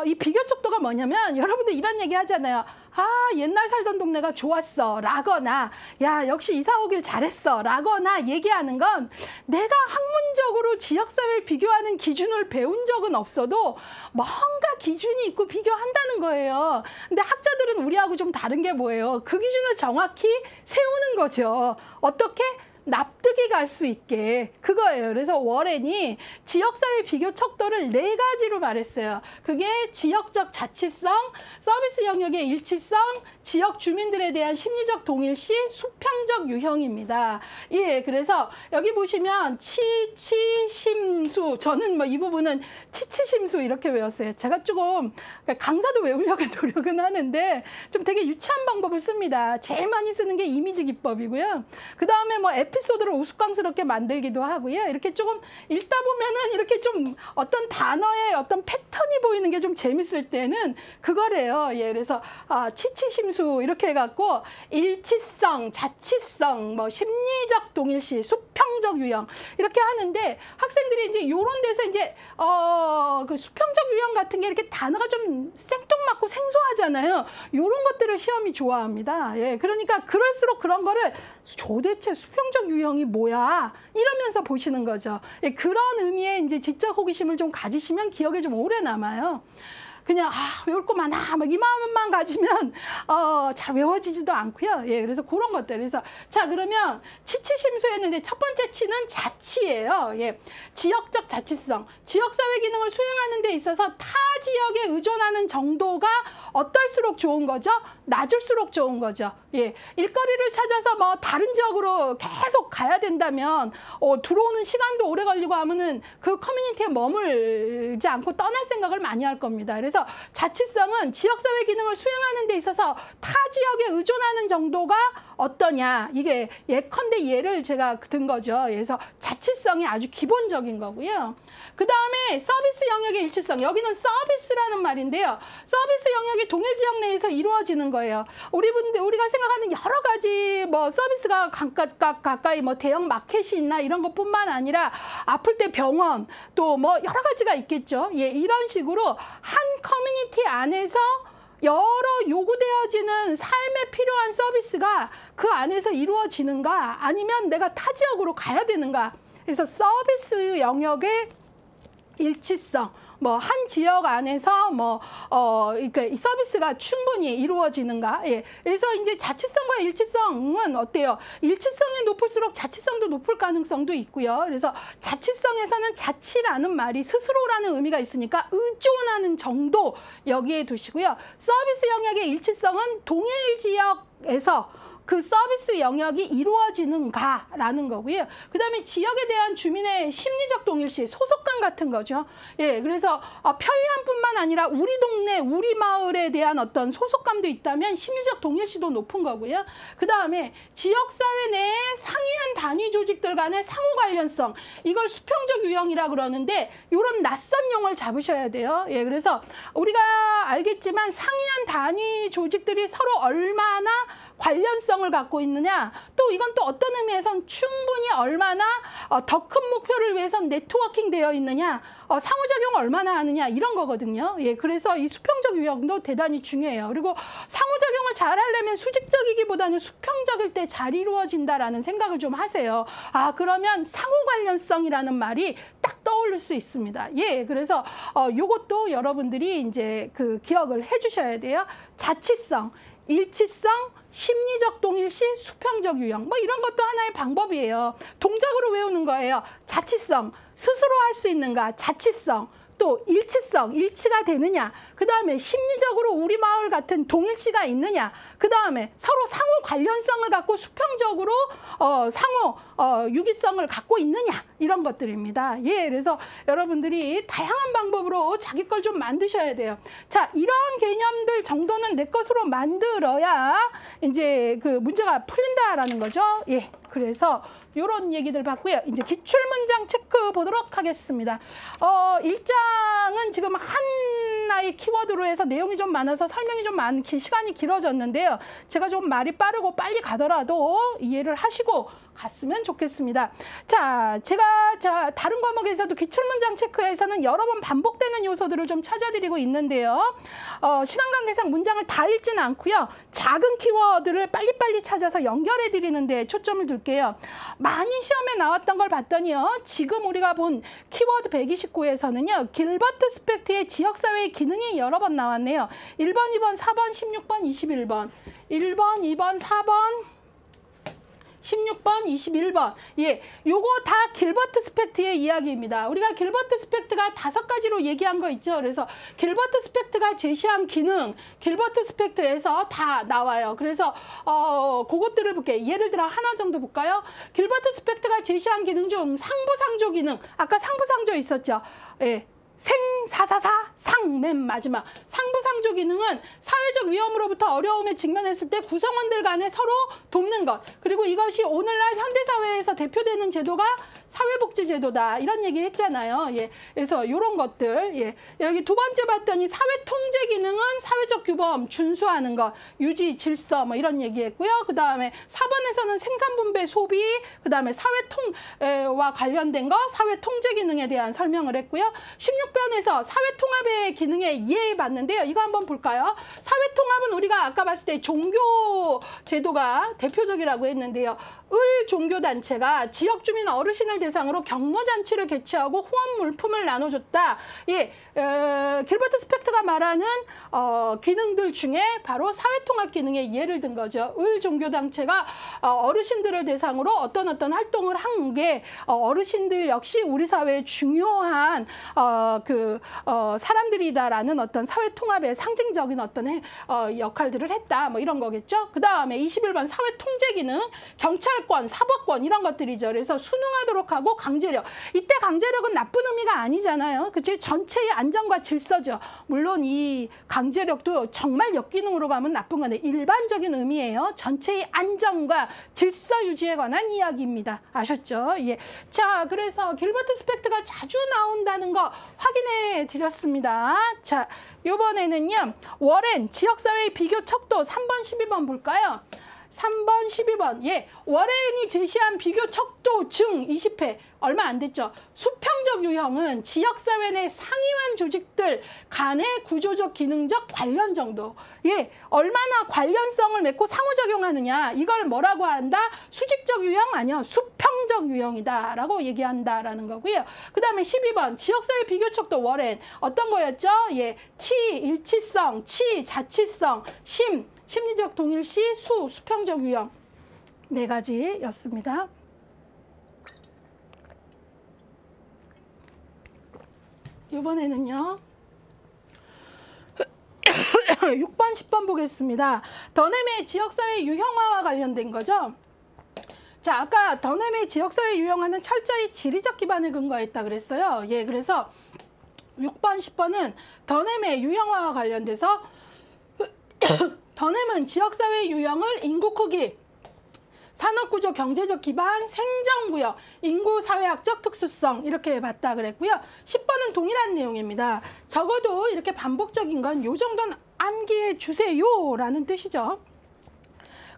이 비교 척도가 뭐냐면 여러분들 이런 얘기 하잖아요. 아, 옛날 살던 동네가 좋았어 라거나 야, 역시 이사 오길 잘했어 라거나 얘기하는 건 내가 학문적으로 지역사회를 비교하는 기준을 배운 적은 없어도 뭔가 기준이 있고 비교한다는 거예요. 근데 학자들은 우리하고 좀 다른 게 뭐예요? 그 기준을 정확히 세우는 거죠. 어떻게? 납득이 갈 수 있게. 그거예요. 그래서 워렌이 지역사회 비교 척도를 4가지로 말했어요. 그게 지역적 자치성, 서비스 영역의 일치성, 지역 주민들에 대한 심리적 동일시, 수평적 유형입니다. 예, 그래서 여기 보시면 치치심수, 저는 뭐 이 부분은 치치심수 이렇게 외웠어요. 제가 조금 강사도 외우려고 노력은 하는데 좀 되게 유치한 방법을 씁니다. 제일 많이 쓰는 게 이미지 기법이고요. 그 다음에 뭐 에피소드를 우스꽝스럽게 만들기도 하고요. 이렇게 조금 읽다 보면은 이렇게 좀 어떤 단어의 어떤 패턴이 보이는 게 좀 재밌을 때는 그거래요. 예, 그래서 치치심수 이렇게 해갖고 일치성, 자치성, 뭐 심리적 동일시, 수평적 유형 이렇게 하는데 학생들이 이제 요런 데서 이제 그 수평적 유형 같은 게 이렇게 단어가 좀 생뚱맞고 생소하잖아요. 요런 것들을 시험이 좋아합니다. 예, 그러니까 그럴수록 그런 거를 도대체 수평적 유형이 뭐야? 이러면서 보시는 거죠. 예, 그런 의미의 이제 지적 호기심을 좀 가지시면 기억에 좀 오래 남아요. 그냥 외울 거 많아 막 이 마음만 가지면 잘 외워지지도 않고요. 예, 그래서 그런 것들. 그래서 자, 그러면 치치심수였는데 첫 번째 치는 자치예요. 예, 지역적 자치성. 지역사회 기능을 수행하는 데 있어서 타 지역에 의존하는 정도가 어떨수록 좋은 거죠? 낮을수록 좋은 거죠. 예, 일거리를 찾아서 뭐 다른 지역으로 계속 가야 된다면 들어오는 시간도 오래 걸리고 하면은 그 커뮤니티에 머물지 않고 떠날 생각을 많이 할 겁니다. 그래서 자치성은 지역사회 기능을 수행하는 데 있어서 타 지역에 의존하는 정도가 어떠냐, 이게 예컨대 예를 제가 든 거죠. 그래서 자치성이 아주 기본적인 거고요. 그 다음에 서비스 영역의 일치성, 여기는 서비스라는 말인데요. 서비스 영역이 동일 지역 내에서 이루어지는 거예요. 우리가 생각하는 여러 가지 뭐 서비스가 가까이 뭐 대형 마켓이 있나 이런 것뿐만 아니라 아플 때 병원 또 뭐 여러 가지가 있겠죠. 예, 이런 식으로 한 커뮤니티 안에서 여러 요구되어지는 삶에 필요한 서비스가 그 안에서 이루어지는가 아니면 내가 타 지역으로 가야 되는가. 그래서 서비스 영역의 일치성, 뭐 한 지역 안에서 그러니까 이 서비스가 충분히 이루어지는가. 예. 그래서 이제 자치성과 일치성은 어때요? 일치성이 높을수록 자치성도 높을 가능성도 있고요. 그래서 자치성에서는 자치라는 말이 스스로라는 의미가 있으니까 의존하는 정도 여기에 두시고요. 서비스 영역의 일치성은 동일 지역에서 그 서비스 영역이 이루어지는가라는 거고요. 그 다음에 지역에 대한 주민의 심리적 동일시, 소속감 같은 거죠. 예, 그래서 편리함뿐만 아니라 우리 동네, 우리 마을에 대한 어떤 소속감도 있다면 심리적 동일시도 높은 거고요. 그 다음에 지역사회 내에 상이한 단위 조직들 간의 상호 관련성, 이걸 수평적 유형이라 그러는데 이런 낯선 용어를 잡으셔야 돼요. 예, 그래서 우리가 알겠지만 상이한 단위 조직들이 서로 얼마나 관련성을 갖고 있느냐, 또 이건 또 어떤 의미에선 충분히 얼마나 더 큰 목표를 위해선 네트워킹 되어 있느냐, 상호작용을 얼마나 하느냐 이런 거거든요. 예, 그래서 이 수평적 유형도 대단히 중요해요. 그리고 상호작용을 잘 하려면 수직적이기보다는 수평적일 때 잘 이루어진다라는 생각을 좀 하세요. 아, 그러면 상호 관련성이라는 말이 딱 떠오를 수 있습니다. 예, 그래서 요것도 여러분들이 이제 그 기억을 해주셔야 돼요. 자치성, 일치성, 심리적 동일시, 수평적 유형, 뭐 이런 것도 하나의 방법이에요. 동작으로 외우는 거예요. 자치성, 스스로 할 수 있는가, 자치성, 또 일치성, 일치가 되느냐, 그 다음에 심리적으로 우리 마을 같은 동일시가 있느냐, 그 다음에 서로 상호 관련성을 갖고 수평적으로 상호 유기성을 갖고 있느냐, 이런 것들입니다. 예, 그래서 여러분들이 다양한 방법으로 자기 걸 좀 만드셔야 돼요. 자, 이러한 개념들 정도는 내 것으로 만들어야 이제 그 문제가 풀린다라는 거죠. 예, 그래서 이런 얘기들 봤고요. 이제 기출문장 체크 보도록 하겠습니다. 1장은 지금 하나의 키워드로 해서 내용이 좀 많아서 설명이 좀 많기 시간이 길어졌는데요. 제가 좀 말이 빠르고 빨리 가더라도 이해를 하시고 갔으면 좋겠습니다. 자, 제가 다른 과목에서도 기출문장 체크에서는 여러 번 반복되는 요소들을 좀 찾아드리고 있는데요. 시간 관계상 문장을 다 읽지는 않고요. 작은 키워드를 빨리빨리 찾아서 연결해 드리는 데 초점을 둘게요. 많이 시험에 나왔던 걸 봤더니요. 지금 우리가 본 키워드 129에서는요. 길버트 스펙트의 지역사회의 기능이 여러 번 나왔네요. 1번, 2번, 4번, 16번, 21번. 1번, 2번, 4번. 16번, 21번. 예, 요거 다 길버트 스펙트의 이야기입니다. 우리가 길버트 스펙트가 5가지로 얘기한 거 있죠. 그래서 길버트 스펙트가 제시한 기능, 길버트 스펙트에서 다 나와요. 그래서 그것들을 볼게요. 예를 들어 하나 정도 볼까요? 길버트 스펙트가 제시한 기능 중 상부상조 기능. 아까 상부상조 있었죠. 예. 생사사사 상 맨 마지막 상부상조 기능은 사회적 위험으로부터 어려움에 직면했을 때 구성원들 간에 서로 돕는 것, 그리고 이것이 오늘날 현대사회에서 대표되는 제도가 사회복지제도다, 이런 얘기 했잖아요. 예, 그래서 이런 것들. 예, 여기 두 번째 봤더니 사회통제 기능은 사회적 규범 준수하는 것, 유지 질서 뭐 이런 얘기했고요. 그 다음에 4번에서는 생산분배 소비, 그 다음에 사회통과 관련된 거 사회통제 기능에 대한 설명을 했고요. 16번에서 사회통합의 기능에 이해해봤는데요. 이거 한번 볼까요? 사회통합은 우리가 아까 봤을 때 종교 제도가 대표적이라고 했는데요. 을 종교단체가 지역 주민 어르신을 대상으로 격려잔치를 개최하고 후원 물품을 나눠줬다. 예, 길버트 스펙트가 말하는 기능들 중에 바로 사회통합 기능의 예를 든 거죠. 을 종교단체가 어르신들을 대상으로 어떤 활동을 한 게 어르신들 역시 우리 사회에 중요한 사람들이다라는 어떤 사회통합의 상징적인 어떤 역할들을 했다. 뭐 이런 거겠죠. 그 다음에 21번 사회통제 기능, 경찰권, 사법권 이런 것들이죠. 그래서 순응하도록 기록하고 강제력. 이때 강제력은 나쁜 의미가 아니잖아요. 그치? 전체의 안정과 질서죠. 물론 이 강제력도 정말 역기능으로 가면 나쁜 건데 일반적인 의미예요. 전체의 안정과 질서 유지에 관한 이야기입니다. 아셨죠? 예. 자, 그래서 길버트 스펙트가 자주 나온다는 거 확인해 드렸습니다. 자, 이번에는요. 워렌 지역사회의 비교 척도 3번, 12번 볼까요? 3번, 12번. 예, 워렌이 제시한 비교 척도 중 20회. 얼마 안 됐죠. 수평적 유형은 지역사회 내 상위원 조직들 간의 구조적, 기능적 관련 정도. 예, 얼마나 관련성을 맺고 상호작용하느냐. 이걸 뭐라고 한다? 수직적 유형 아니요. 수평적 유형이다. 라고 얘기한다라는 거고요. 그 다음에 12번. 지역사회 비교 척도 워렌. 어떤 거였죠? 예, 치, 일치성, 치, 자치성, 심리적 동일시, 수평적 유형. 네 가지였습니다. 이번에는요. 6번, 10번 보겠습니다. 더넴의 지역사회 유형화와 관련된 거죠. 자, 아까 더넴의 지역사회 유형화는 철저히 지리적 기반을 근거했다 그랬어요. 예, 그래서 6번, 10번은 더넴의 유형화와 관련돼서 더넴은 지역사회 유형을 인구 크기, 산업구조 경제적 기반, 생정구역, 인구사회학적 특수성 이렇게 봤다 그랬고요. 10번은 동일한 내용입니다. 적어도 이렇게 반복적인 건 요 정도는 암기해 주세요라는 뜻이죠.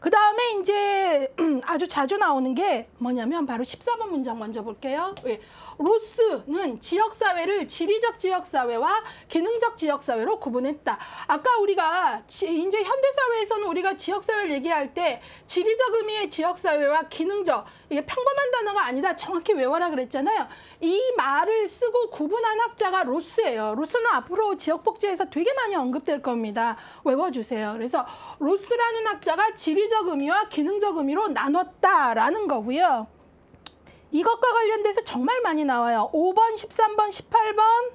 그 다음에 이제 아주 자주 나오는 게 뭐냐면 바로 14번 문장 먼저 볼게요. 예. 로스는 지역사회를 지리적 지역사회와 기능적 지역사회로 구분했다. 아까 우리가 이제 현대사회에서는 우리가 지역사회를 얘기할 때 지리적 의미의 지역사회와 기능적, 이게 평범한 단어가 아니다. 정확히 외워라 그랬잖아요. 이 말을 쓰고 구분한 학자가 로스예요. 로스는 앞으로 지역복지에서 되게 많이 언급될 겁니다. 외워주세요. 그래서 로스라는 학자가 지리적 의미와 기능적 의미로 나눴다라는 거고요. 이것과 관련돼서 정말 많이 나와요. 5번, 13번, 18번,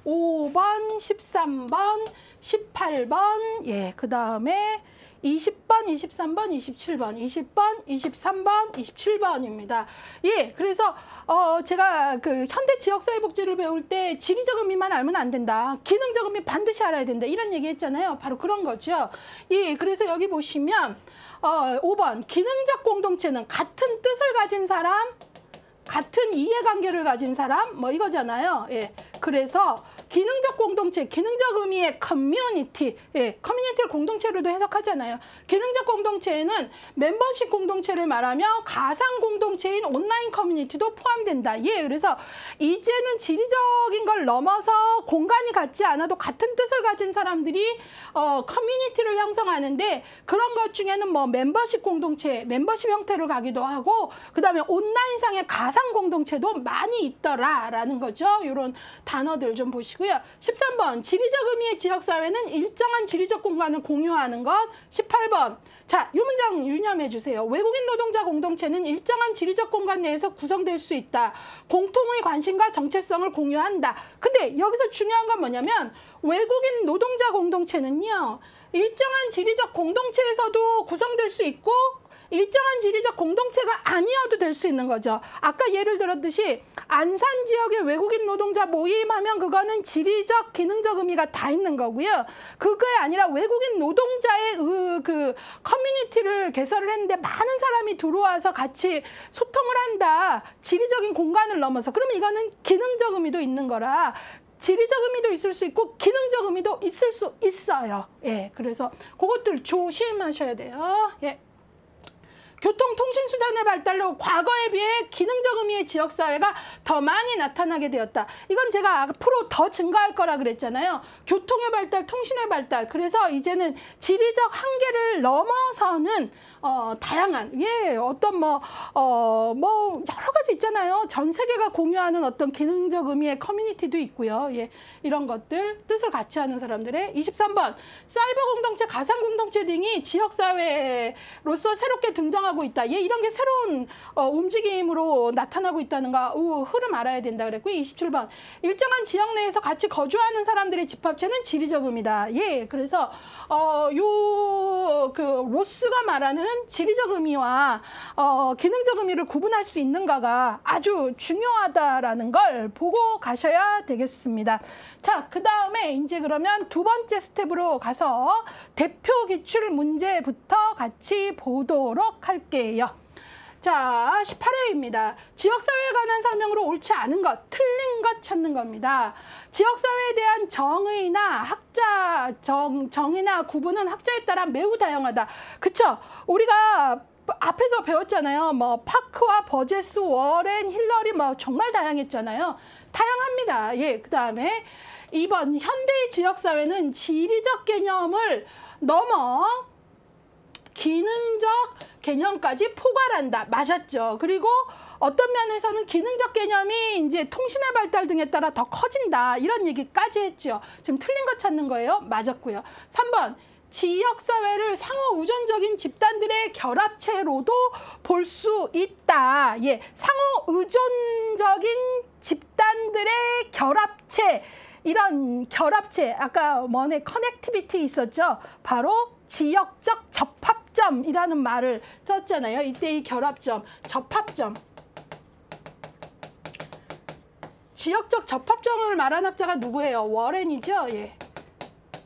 5번, 13번, 18번, 예, 그 다음에 20번, 23번, 27번, 20번, 23번, 27번입니다. 예, 그래서 제가 그 현대 지역사회복지를 배울 때 지리적 의미만 알면 안 된다. 기능적 의미 반드시 알아야 된다. 이런 얘기 했잖아요. 바로 그런 거죠. 예, 그래서 여기 보시면 5번, 기능적 공동체는 같은 뜻을 가진 사람, 같은 이해관계를 가진 사람, 뭐 이거잖아요. 예, 그래서 기능적 공동체, 기능적 의미의 커뮤니티, 예, 커뮤니티를 공동체로도 해석하잖아요. 기능적 공동체에는 멤버십 공동체를 말하며 가상 공동체인 온라인 커뮤니티도 포함된다. 예, 그래서 이제는 지리적인 걸 넘어서 공간이 같지 않아도 같은 뜻을 가진 사람들이 커뮤니티를 형성하는데 그런 것 중에는 뭐 멤버십 공동체, 멤버십 형태로 가기도 하고 그 다음에 온라인상의 가상 공동체도 많이 있더라라는 거죠. 이런 단어들 좀 보시고요. 13번, 지리적 의미의 지역사회는 일정한 지리적 공간을 공유하는 것. 18번, 자, 이 문장 유념해 주세요. 외국인 노동자 공동체는 일정한 지리적 공간 내에서 구성될 수 있다. 공통의 관심과 정체성을 공유한다. 근데 여기서 중요한 건 뭐냐면 외국인 노동자 공동체는요, 일정한 지리적 공동체에서도 구성될 수 있고 일정한 지리적 공동체가 아니어도 될 수 있는 거죠. 아까 예를 들었듯이 안산 지역의 외국인 노동자 모임하면 그거는 지리적, 기능적 의미가 다 있는 거고요. 그게 아니라 외국인 노동자의 그 커뮤니티를 개설을 했는데 많은 사람이 들어와서 같이 소통을 한다. 지리적인 공간을 넘어서. 그러면 이거는 기능적 의미도 있는 거라 지리적 의미도 있을 수 있고 기능적 의미도 있을 수 있어요. 예, 그래서 그것들 조심하셔야 돼요. 예. 교통통신수단의 발달로 과거에 비해 기능적 의미의 지역사회가 더 많이 나타나게 되었다. 이건 제가 앞으로 더 증가할 거라 그랬잖아요. 교통의 발달, 통신의 발달. 그래서 이제는 지리적 한계를 넘어서는 다양한 어떤 여러 가지 있잖아요. 전 세계가 공유하는 어떤 기능적 의미의 커뮤니티도 있고요. 예, 이런 것들 뜻을 같이 하는 사람들의 23번 사이버 공동체, 가상 공동체 등이 지역사회로서 새롭게 등장하고 변화하고 있다. 이런 게 새로운 움직임으로 나타나고 있다는가 흐름 알아야 된다 그랬고요. 27번 일정한 지역 내에서 같이 거주하는 사람들의 집합체는 지리적 의미다. 그래서 그 로스가 말하는 지리적 의미와 기능적 의미를 구분할 수 있는가가 아주 중요하다라는 걸 보고 가셔야 되겠습니다. 자, 그 다음에 이제 그러면 두 번째 스텝으로 가서 대표 기출 문제부터 같이 보도록 할게요. 자, 18회입니다. 지역사회에 관한 설명으로 옳지 않은 것, 틀린 것 찾는 겁니다. 지역사회에 대한 정의나 정의나 구분은 학자에 따라 매우 다양하다. 그쵸? 우리가 앞에서 배웠잖아요. 뭐 파크와 버제스, 워렌, 힐러리 뭐 정말 다양했잖아요. 다양합니다. 그 다음에 2번 현대의 지역사회는 지리적 개념을 넘어 기능적 개념까지 포괄한다. 맞았죠. 그리고 어떤 면에서는 기능적 개념이 이제 통신의 발달 등에 따라 더 커진다. 이런 얘기까지 했죠. 지금 틀린 거 찾는 거예요. 맞았고요. 3번 지역사회를 상호 의존적인 집단들의 결합체로도 볼 수 있다. 상호 의존적인 집단들의 결합체. 이런 결합체, 아까 뭐네 커넥티비티 있었죠. 바로 지역적 접합점이라는 말을 썼잖아요. 이때 이 결합점, 접합점. 지역적 접합점을 말한 학자가 누구예요? 워렌이죠.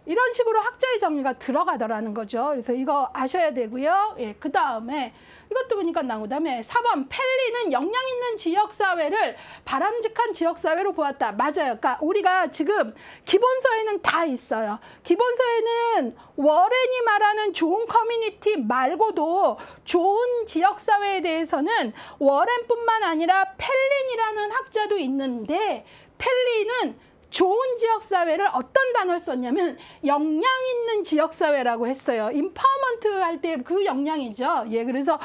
이런 식으로 학자의 정의가 들어가더라는 거죠. 그래서 이거 아셔야 되고요. 그 다음에 이것도 그러니까 나온 다음에 4번 펠리는 역량 있는 지역사회를 바람직한 지역사회로 보았다. 맞아요. 그러니까 우리가 지금 기본서에는 다 있어요. 기본서에는 워렌이 말하는 좋은 커뮤니티 말고도 좋은 지역사회에 대해서는 워렌뿐만 아니라 펠린이라는 학자도 있는데 펠린은 좋은 지역사회를 어떤 단어를 썼냐면 역량 있는 지역사회라고 했어요. 임파워먼트 할 때 그 역량이죠. 그래서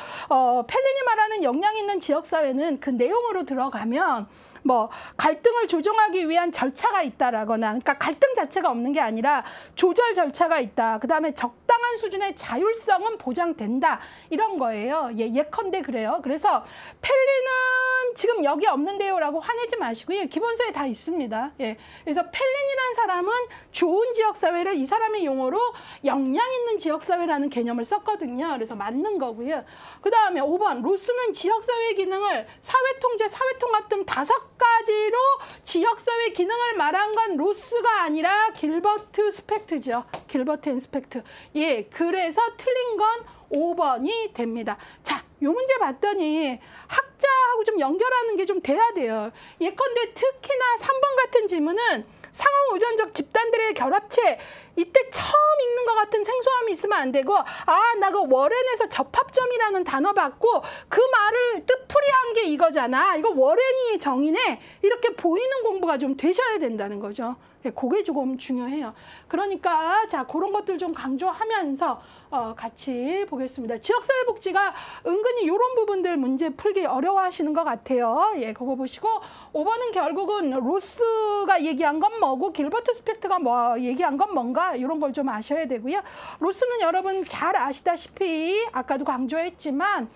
펠린이 말하는 역량 있는 지역사회는 그 내용으로 들어가면 뭐 갈등을 조정하기 위한 절차가 있다라거나 그러니까 갈등 자체가 없는 게 아니라 조절 절차가 있다. 그 다음에 적당한 수준의 자율성은 보장된다. 이런 거예요. 예컨대 그래요. 그래서 펠린은 지금 여기 없는데요 라고 화내지 마시고요. 기본서에 다 있습니다. 그래서 펠린이라는 사람은 좋은 지역사회를 이 사람의 용어로 역량 있는 지역사회라는 개념을 썼거든요. 그래서 맞는 거고요. 그 다음에 5번 로스는 지역사회 기능을 사회통제, 사회통합 등 5가지로 지역사회 기능을 말한 건 로스가 아니라 길버트 스펙트죠. 길버트 앤 스펙트. 그래서 틀린 건 5번이 됩니다. 자, 요 문제 봤더니 학자하고 좀 연결하는 게 좀 돼야 돼요. 예컨대 특히나 3번 같은 지문은 상호 의존적 집단들의 결합체 이때 처음 읽는 것 같은 생소함이 있으면 안 되고 나 그 워렌에서 접합점이라는 단어 받고 그 말을 뜻풀이한 게 이거잖아. 이거 워렌이 정의네. 이렇게 보이는 공부가 좀 되셔야 된다는 거죠. 그게 조금 중요해요. 그러니까 자 그런 것들 좀 강조하면서 같이 보겠습니다. 지역사회복지가 은근히 이런 부분들 문제 풀기 어려워하시는 것 같아요. 그거 보시고 5번은 결국은 로스가 얘기한 건 뭐고 길버트 스펙트가 뭐 얘기한 건 뭔가 이런 걸 좀 아셔야 되고요. 로스는 여러분 잘 아시다시피 아까도 강조했지만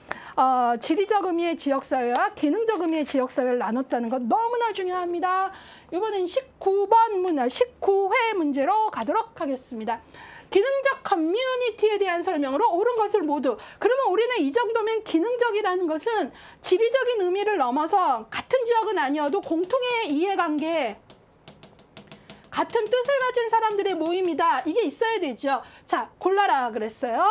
지리적 의미의 지역사회와 기능적 의미의 지역사회를 나눴다는 것 너무나 중요합니다. 이번엔 19회 문제로 가도록 하겠습니다. 기능적 커뮤니티에 대한 설명으로 옳은 것을 모두. 그러면 우리는 이 정도면 기능적이라는 것은 지리적인 의미를 넘어서 같은 지역은 아니어도 공통의 이해관계, 같은 뜻을 가진 사람들의 모임이다. 이게 있어야 되죠. 자, 골라라 그랬어요.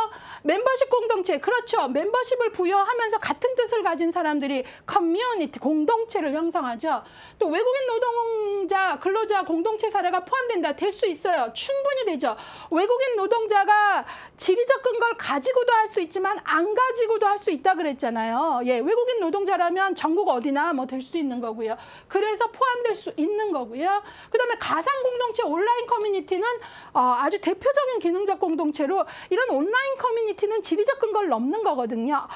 멤버십 공동체. 그렇죠. 멤버십을 부여하면서 같은 뜻을 가진 사람들이 커뮤니티, 공동체를 형성하죠. 또 외국인 노동자, 근로자 공동체 사례가 포함된다. 될 수 있어요. 충분히 되죠. 외국인 노동자가 지리적 근거를 가지고도 할 수 있지만 안 가지고도 할 수 있다 그랬잖아요. 외국인 노동자라면 전국 어디나 뭐 될 수 있는 거고요. 그래서 포함될 수 있는 거고요. 그 다음에 가상 공동체 온라인 커뮤니티는 아주 대표적인 기능적 공동체로 이런 온라인 커뮤니티는 지리적 근거를 넘는 거거든요.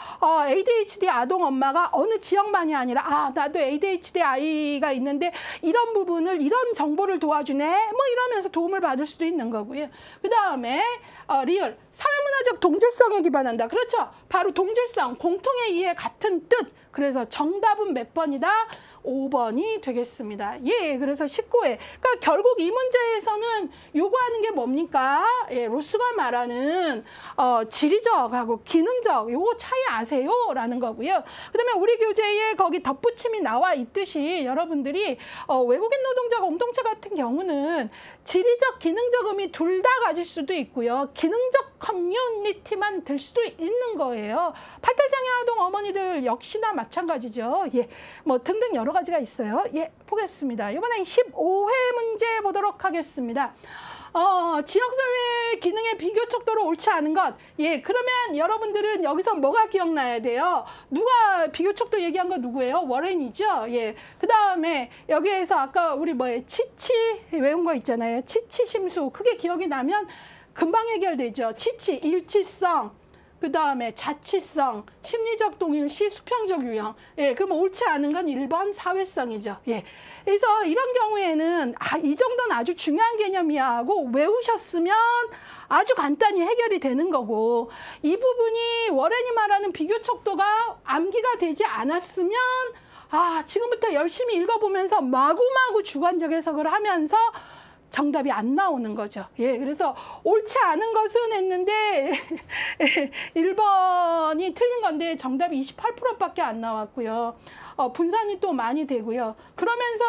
ADHD 아동 엄마가 어느 지역만이 아니라 나도 ADHD 아이가 있는데 이런 부분을 이런 정보를 도와주네 뭐 이러면서 도움을 받을 수도 있는 거고요. 그 다음에 리얼 사회문화 사회문화적 동질성에 기반한다. 그렇죠. 바로 동질성, 공통의 이해 같은 뜻. 그래서 정답은 몇 번이다? 5번이 되겠습니다. 예, 그래서 19회. 그러니까 결국 이 문제에서는 요구하는 게 뭡니까? 예, 로스가 말하는 지리적하고 기능적 요거 차이 아세요? 라는 거고요. 그다음에 우리 교재에 거기 덧붙임이 나와 있듯이 여러분들이 외국인 노동자 공동체 같은 경우는 지리적, 기능적 의미 둘 다 가질 수도 있고요. 기능적 커뮤니티만 될 수도 있는 거예요. 팔달장애 아동 어머니들 역시나 마찬가지죠. 예, 뭐 등등 여러 가지가 있어요. 예, 보겠습니다. 이번엔 15회 문제 보도록 하겠습니다. 지역사회 기능의 비교 척도로 옳지 않은 것. 예, 그러면 여러분들은 여기서 뭐가 기억나야 돼요? 누가 비교 척도 얘기한 거 누구예요? 워렌이죠? 예. 그 다음에 여기에서 아까 우리 치치 외운 거 있잖아요. 치치 심수. 그게 기억이 나면 금방 해결되죠. 치치, 일치성. 그 다음에 자치성, 심리적 동일시, 수평적 유형. 예, 그럼 옳지 않은 건 1번 사회성이죠. 예. 그래서 이런 경우에는 이 정도는 아주 중요한 개념이야 하고 외우셨으면 아주 간단히 해결이 되는 거고, 이 부분이 워렌이 말하는 비교 척도가 암기가 되지 않았으면 지금부터 열심히 읽어보면서 마구마구 주관적 해석을 하면서 정답이 안 나오는 거죠. 예, 그래서 옳지 않은 것은 했는데 1번이 틀린 건데 정답이 28%밖에 안 나왔고요. 분산이 또 많이 되고요. 그러면서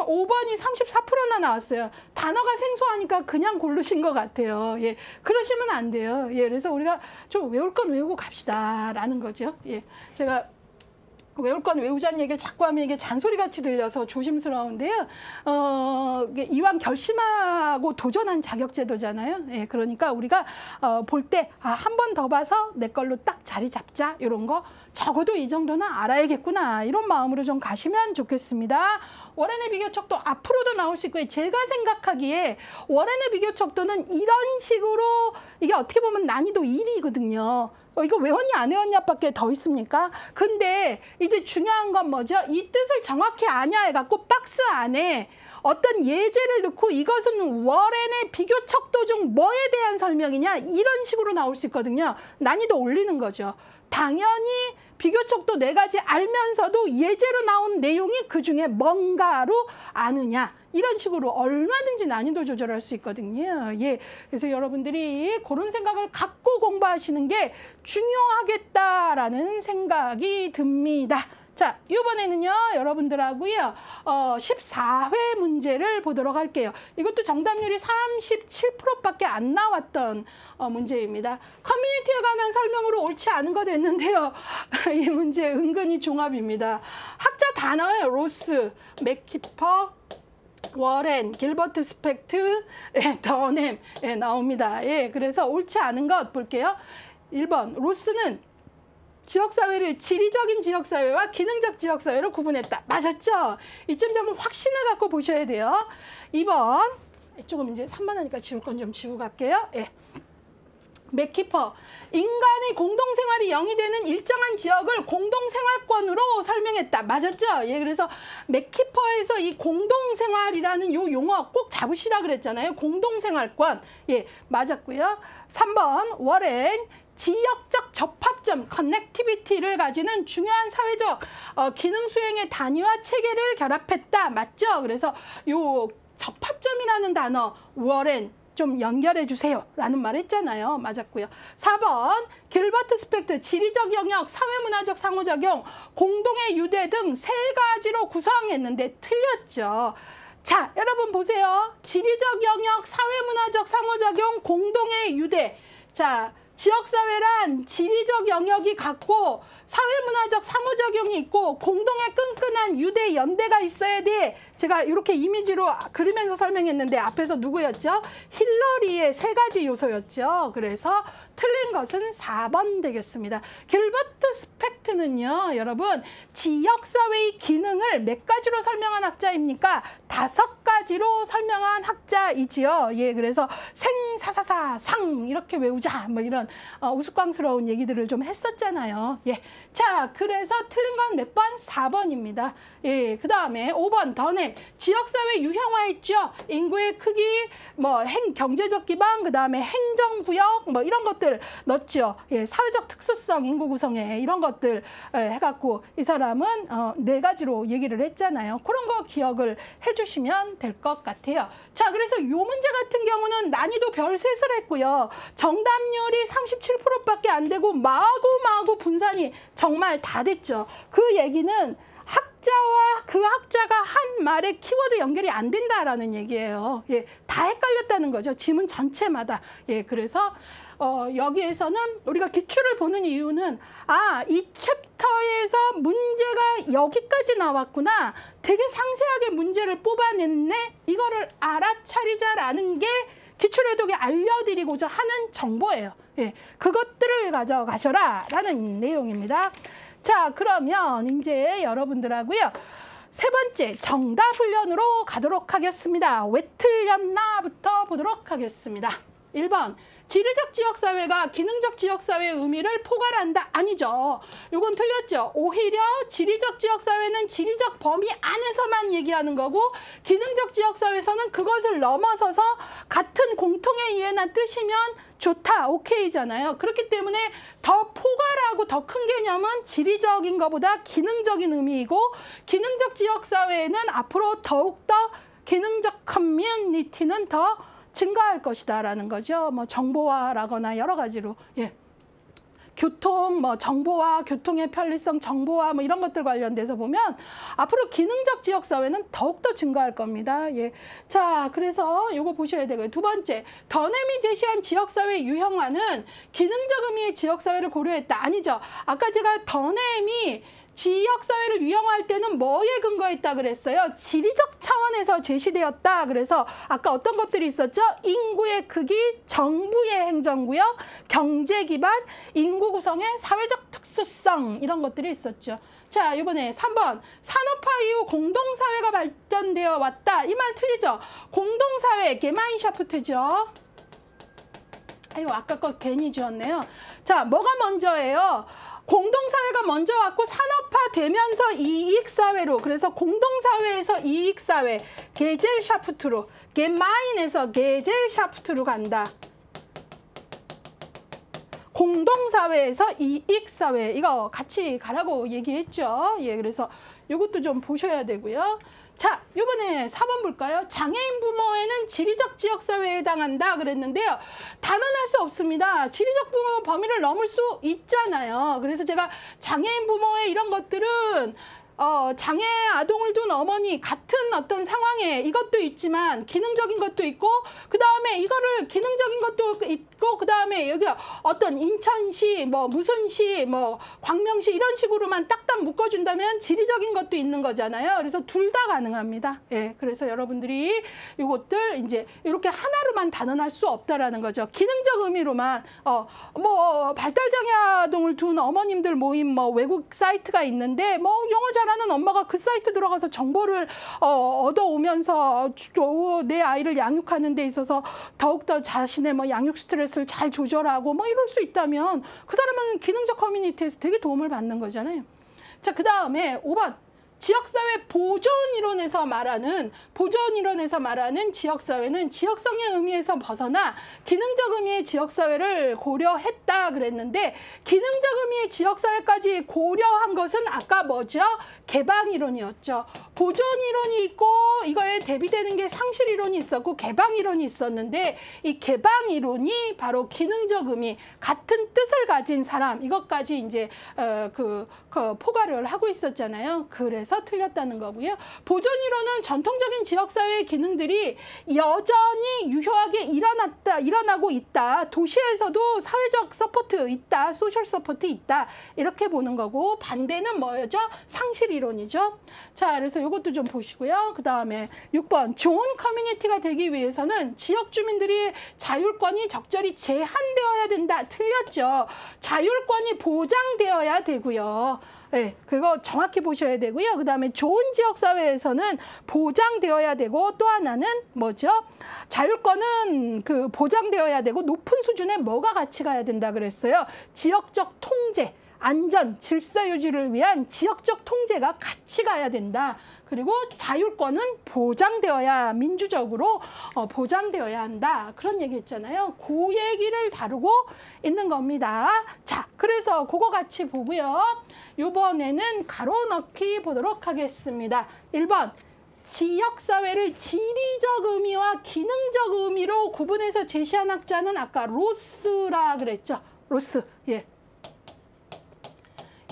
5번이 34%나 나왔어요. 단어가 생소하니까 그냥 고르신 것 같아요. 예, 그러시면 안 돼요. 예, 그래서 우리가 좀 외울 건 외우고 갑시다라는 거죠. 예, 제가 외울 건 외우자는 얘기를 자꾸 하면 이게 잔소리같이 들려서 조심스러운데요. 이왕 결심하고 도전한 자격제도잖아요. 예, 그러니까 우리가 볼 때 한 번 더 봐서 내 걸로 딱 자리 잡자 이런 거 적어도 이 정도는 알아야겠구나 이런 마음으로 좀 가시면 좋겠습니다. 워렌의 비교 척도 앞으로도 나올 수 있고요. 제가 생각하기에 워렌의 비교 척도는 이런 식으로 이게 어떻게 보면 난이도 1이거든요. 이거 외웠냐 안 외웠냐 밖에 더 있습니까? 근데 이제 중요한 건 뭐죠? 이 뜻을 정확히 아냐 해갖고 박스 안에 어떤 예제를 넣고 이것은 워렌의 비교 척도 중 뭐에 대한 설명이냐 이런 식으로 나올 수 있거든요. 난이도 올리는 거죠. 당연히 비교 척도 4가지 알면서도 예제로 나온 내용이 그중에 뭔가로 아느냐 이런 식으로 얼마든지 난이도 조절할 수 있거든요. 예, 그래서 여러분들이 그런 생각을 갖고 공부하시는 게 중요하겠다라는 생각이 듭니다. 자, 이번에는요, 여러분들하고요, 14회 문제를 보도록 할게요. 이것도 정답률이 37%밖에 안 나왔던 문제입니다. 커뮤니티에 관한 설명으로 옳지 않은 거 됐는데요. 이 문제 은근히 종합입니다. 학자 단어예요. 로스, 맥키퍼, 워렌, 길버트 스펙트, 더넴 나옵니다. 예, 그래서 옳지 않은 것 볼게요. 1번, 로스는 지역사회를 지리적인 지역사회와 기능적 지역사회로 구분했다. 맞았죠? 이쯤 되면 확신을 갖고 보셔야 돼요. 2번, 조금 이제 산만하니까 지울 건 좀 지우고 갈게요. 예. 맥키퍼, 인간의 공동생활이 영위되는 일정한 지역을 공동생활권으로 설명했다. 맞았죠? 예, 그래서 맥키퍼에서 이 공동생활이라는 요 용어 꼭 잡으시라 그랬잖아요. 공동생활권. 예, 맞았고요. 3번, 워렌, 지역적 접합점, 커넥티비티를 가지는 중요한 사회적 기능 수행의 단위와 체계를 결합했다. 맞죠? 그래서 요 접합점이라는 단어, 워렌, 좀 연결해 주세요 라는 말 했잖아요. 맞았고요. 4번, 길버트 스펙트, 지리적 영역, 사회문화적 상호작용, 공동의 유대 등 3가지로 구성했는데 틀렸죠. 자, 여러분 보세요. 지리적 영역, 사회문화적 상호작용, 공동의 유대. 자, 지역사회란 지리적 영역이 같고 사회문화적 상호작용이 있고 공동의 끈끈한 유대 연대가 있어야 돼. 제가 이렇게 이미지로 그리면서 설명했는데 앞에서 누구였죠? 힐러리의 3가지 요소였죠. 그래서 틀린 것은 4번 되겠습니다. 길버트 스펙트는요, 여러분 지역사회의 기능을 몇 가지로 설명한 학자입니까? 5가지로 설명한 학자이지요. 예, 그래서 생사사사 상 이렇게 외우자 뭐 이런 우스꽝스러운 얘기들을 좀 했었잖아요. 예. 자, 그래서 틀린 건 몇 번? 4번입니다. 예. 그 다음에 5번 더냄. 지역사회 유형화했죠. 인구의 크기, 뭐 경제적 기반, 그 다음에 행정구역, 뭐 이런 것들 넣었죠. 예. 사회적 특수성, 인구 구성에 이런 것들 해갖고 이 사람은 4가지로 얘기를 했잖아요. 그런 거 기억을 해주시면 될 것 같아요. 자, 그래서 이 문제 같은 경우는 난이도 별 셋을 했고요. 정답률이 37%밖에 안 되고 마구마구 분산이 정말 다 됐죠. 그 얘기는 학자와 그 학자가 한 말에 키워드 연결이 안 된다라는 얘기예요. 예, 다 헷갈렸다는 거죠. 지문 전체마다. 예, 그래서 여기에서는 우리가 기출을 보는 이유는 이 챕터에서 문제가 여기까지 나왔구나. 되게 상세하게 문제를 뽑아냈네. 이거를 알아차리자라는 게 기출해독에 알려드리고자 하는 정보예요. 예, 그것들을 가져가셔라 라는 내용입니다. 자, 그러면 이제 여러분들하고요. 세 번째 정답 훈련으로 가도록 하겠습니다. 왜 틀렸나부터 보도록 하겠습니다. 1번. 지리적 지역사회가 기능적 지역사회의 의미를 포괄한다. 아니죠. 이건 틀렸죠. 오히려 지리적 지역사회는 지리적 범위 안에서만 얘기하는 거고 기능적 지역사회에서는 그것을 넘어서서 같은 공통의 이해나 뜻이면 좋다. 오케이잖아요. 그렇기 때문에 더 포괄하고 더 큰 개념은 지리적인 것보다 기능적인 의미이고 기능적 지역사회에는 앞으로 더욱더 기능적 커뮤니티는 더 증가할 것이다라는 거죠. 뭐 정보화라거나 여러 가지로. 예. 교통, 뭐 정보화, 교통의 편리성, 정보화 뭐 이런 것들 관련돼서 보면 앞으로 기능적 지역사회는 더욱더 증가할 겁니다. 예. 자, 그래서 이거 보셔야 되고요. 두 번째, 더냄이 제시한 지역사회 유형화는 기능적 의미의 지역사회를 고려했다. 아니죠. 아까 제가 더냄이 지역사회를 유형화할 때는 뭐에 근거했다 그랬어요? 지리적 차원에서 제시되었다. 그래서 아까 어떤 것들이 있었죠? 인구의 크기, 정부의 행정구역, 경제 기반, 인구 구성의 사회적 특수성 이런 것들이 있었죠. 자, 이번에 3번. 산업화 이후 공동사회가 발전되어 왔다. 이 말 틀리죠? 공동사회, 게마인샤프트죠. 아유, 아까 거 괜히 지웠네요. 자, 뭐가 먼저예요? 공동사회가 먼저 왔고 산업화되면서 이익사회로, 그래서 공동사회에서 이익사회, 게젤샤프트로, 게마인에서 게젤샤프트로 간다. 공동사회에서 이익사회, 이거 같이 가라고 얘기했죠. 예, 그래서 이것도 좀 보셔야 되고요. 자, 이번에 4번 볼까요? 장애인 부모에는 지리적 지역사회에 해당한다 그랬는데요. 단언할 수 없습니다. 지리적 부모 범위를 넘을 수 있잖아요. 그래서 제가 장애인 부모의 이런 것들은 장애 아동을 둔 어머니 같은 어떤 상황에 이것도 있지만 기능적인 것도 있고 그 다음에 이거를 기능적인 것도 있고 그 다음에 여기 어떤 인천시 뭐 무슨 시 뭐 광명시 이런 식으로만 딱딱 묶어준다면 지리적인 것도 있는 거잖아요. 그래서 둘 다 가능합니다. 예, 그래서 여러분들이 이것들 이제 이렇게 하나로만 단언할 수 없다라는 거죠. 기능적 의미로만 뭐 발달장애 아동을 둔 어머님들 모임 뭐 외국 사이트가 있는데 뭐 영어 잘하는 엄마가 그 사이트 들어가서 정보를 얻어오면서 내 아이를 양육하는 데 있어서 더욱더 자신의 뭐 양육 스트레스를 잘 조절하고 뭐 이럴 수 있다면 그 사람은 기능적 커뮤니티에서 되게 도움을 받는 거잖아요. 자, 그 다음에 5번. 지역사회 보존이론에서 말하는 지역사회는 지역성의 의미에서 벗어나 기능적 의미의 지역사회를 고려했다 그랬는데 기능적 의미의 지역사회까지 고려한 것은 아까 뭐죠? 개방이론이었죠. 보존이론이 있고 이거에 대비되는 게 상실이론이 있었고 개방이론이 있었는데 이 개방이론이 바로 기능적 의미, 같은 뜻을 가진 사람 이것까지 이제 포괄을 하고 있었잖아요. 그래서 틀렸다는 거고요. 보존이론은 전통적인 지역사회의 기능들이 여전히 유효하게 일어나고 있다. 도시에서도 사회적 서포트 있다. 소셜 서포트 있다. 이렇게 보는 거고 반대는 뭐였죠? 상실이론이죠. 자, 그래서 이것도 좀 보시고요. 그 다음에 6번. 좋은 커뮤니티가 되기 위해서는 지역 주민들이 자율권이 적절히 제한되어야 된다. 틀렸죠. 자율권이 보장되어야 되고요. 예, 그거 정확히 보셔야 되고요. 그다음에 좋은 지역사회에서는 보장되어야 되고 또 하나는 뭐죠? 자율권은 그 보장되어야 되고 높은 수준의 뭐가 같이 가야 된다 그랬어요. 지역적 통제. 안전, 질서 유지를 위한 지역적 통제가 같이 가야 된다. 그리고 자율권은 보장되어야 민주적으로 보장되어야 한다. 그런 얘기 했잖아요. 그 얘기를 다루고 있는 겁니다. 자, 그래서 그거 같이 보고요. 이번에는 가로 넣기 보도록 하겠습니다. 1번. 지역사회를 지리적 의미와 기능적 의미로 구분해서 제시한 학자는 아까 로스라 그랬죠. 로스. 예.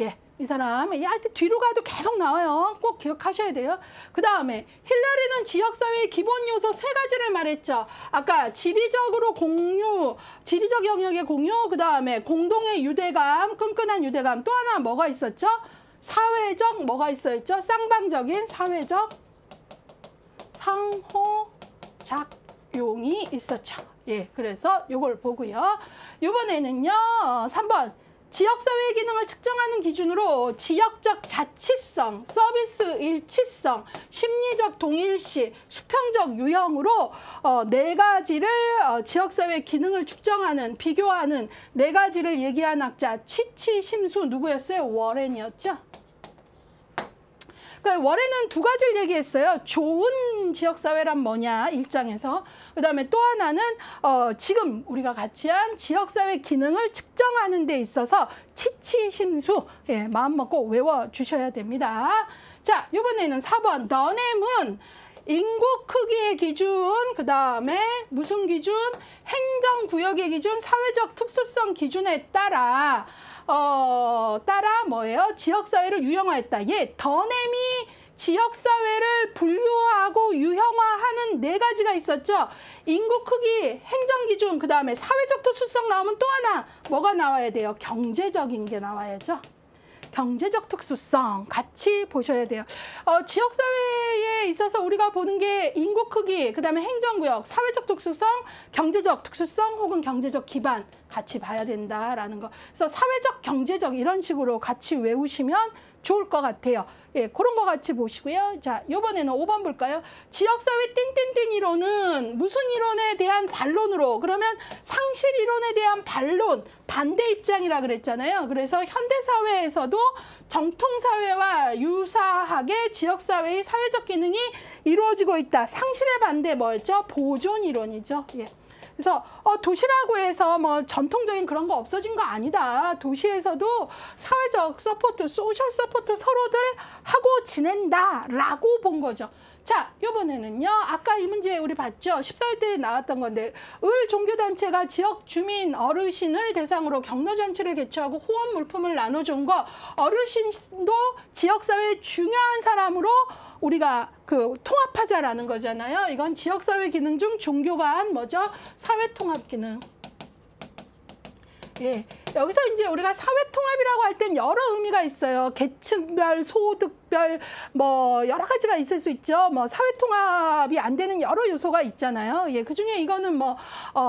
예, 이 사람 뒤로 가도 계속 나와요. 꼭 기억하셔야 돼요. 그 다음에 힐러리는 지역사회의 기본 요소 3가지를 말했죠. 아까 지리적으로 공유, 지리적 영역의 공유, 그 다음에 공동의 유대감, 끈끈한 유대감. 또 하나 뭐가 있었죠? 사회적 뭐가 있었죠? 쌍방적인 사회적 상호작용이 있었죠. 예, 그래서 이걸 보고요. 이번에는요, 3번. 지역사회의 기능을 측정하는 기준으로 지역적 자치성, 서비스 일치성, 심리적 동일시, 수평적 유형으로 4가지를 지역사회 기능을 측정하는, 비교하는 4가지를 얘기한 학자 치치심수 누구였어요? 워렌이었죠. 워렌은 2가지를 얘기했어요. 좋은 지역사회란 뭐냐 1장에서. 그 다음에 또 하나는 지금 우리가 같이 한 지역사회 기능을 측정하는 데 있어서 치치심수 마음 먹고 외워주셔야 됩니다. 자, 이번에는 4번 너넴은 인구 크기의 기준, 그 다음에 무슨 기준? 행정구역의 기준, 사회적 특수성 기준에 따라 뭐예요? 지역사회를 유형화했다. 예, 더넴이 지역사회를 분류하고 유형화하는 4가지가 있었죠. 인구 크기, 행정기준, 그 다음에 사회적 특수성 나오면 또 하나 뭐가 나와야 돼요? 경제적인 게 나와야죠. 경제적 특수성 같이 보셔야 돼요. 지역사회에 있어서 우리가 보는 게 인구 크기, 그 다음에 행정구역, 사회적 특수성, 경제적 특수성 혹은 경제적 기반 같이 봐야 된다라는 거. 그래서 사회적, 경제적 이런 식으로 같이 외우시면 좋을 것 같아요. 예, 그런 거 같이 보시고요. 자, 이번에는 5번 볼까요? 지역사회 띵띵띵 이론은 무슨 이론에 대한 반론으로, 그러면 상실 이론에 대한 반론, 반대 입장이라 그랬잖아요. 그래서 현대사회에서도 정통사회와 유사하게 지역사회의 사회적 기능이 이루어지고 있다. 상실의 반대 뭐였죠? 보존 이론이죠. 예. 그래서 도시라고 해서 뭐 전통적인 그런 거 없어진 거 아니다. 도시에서도 사회적 서포트, 소셜 서포트 서로들 하고 지낸다라고 본 거죠. 자, 이번에는요. 아까 이 문제 우리 봤죠? 14회 때 나왔던 건데 을 종교단체가 지역 주민 어르신을 대상으로 격려잔치를 개최하고 후원 물품을 나눠준 거, 어르신도 지역사회의 중요한 사람으로 우리가 그 통합하자라는 거잖아요. 이건 지역사회 기능 중 종교가 한 뭐죠? 사회통합 기능. 예, 여기서 이제 우리가 사회통합이라고 할 땐 여러 의미가 있어요. 계층별, 소득별, 뭐 여러 가지가 있을 수 있죠. 뭐 사회통합이 안 되는 여러 요소가 있잖아요. 예, 그 중에 이거는 뭐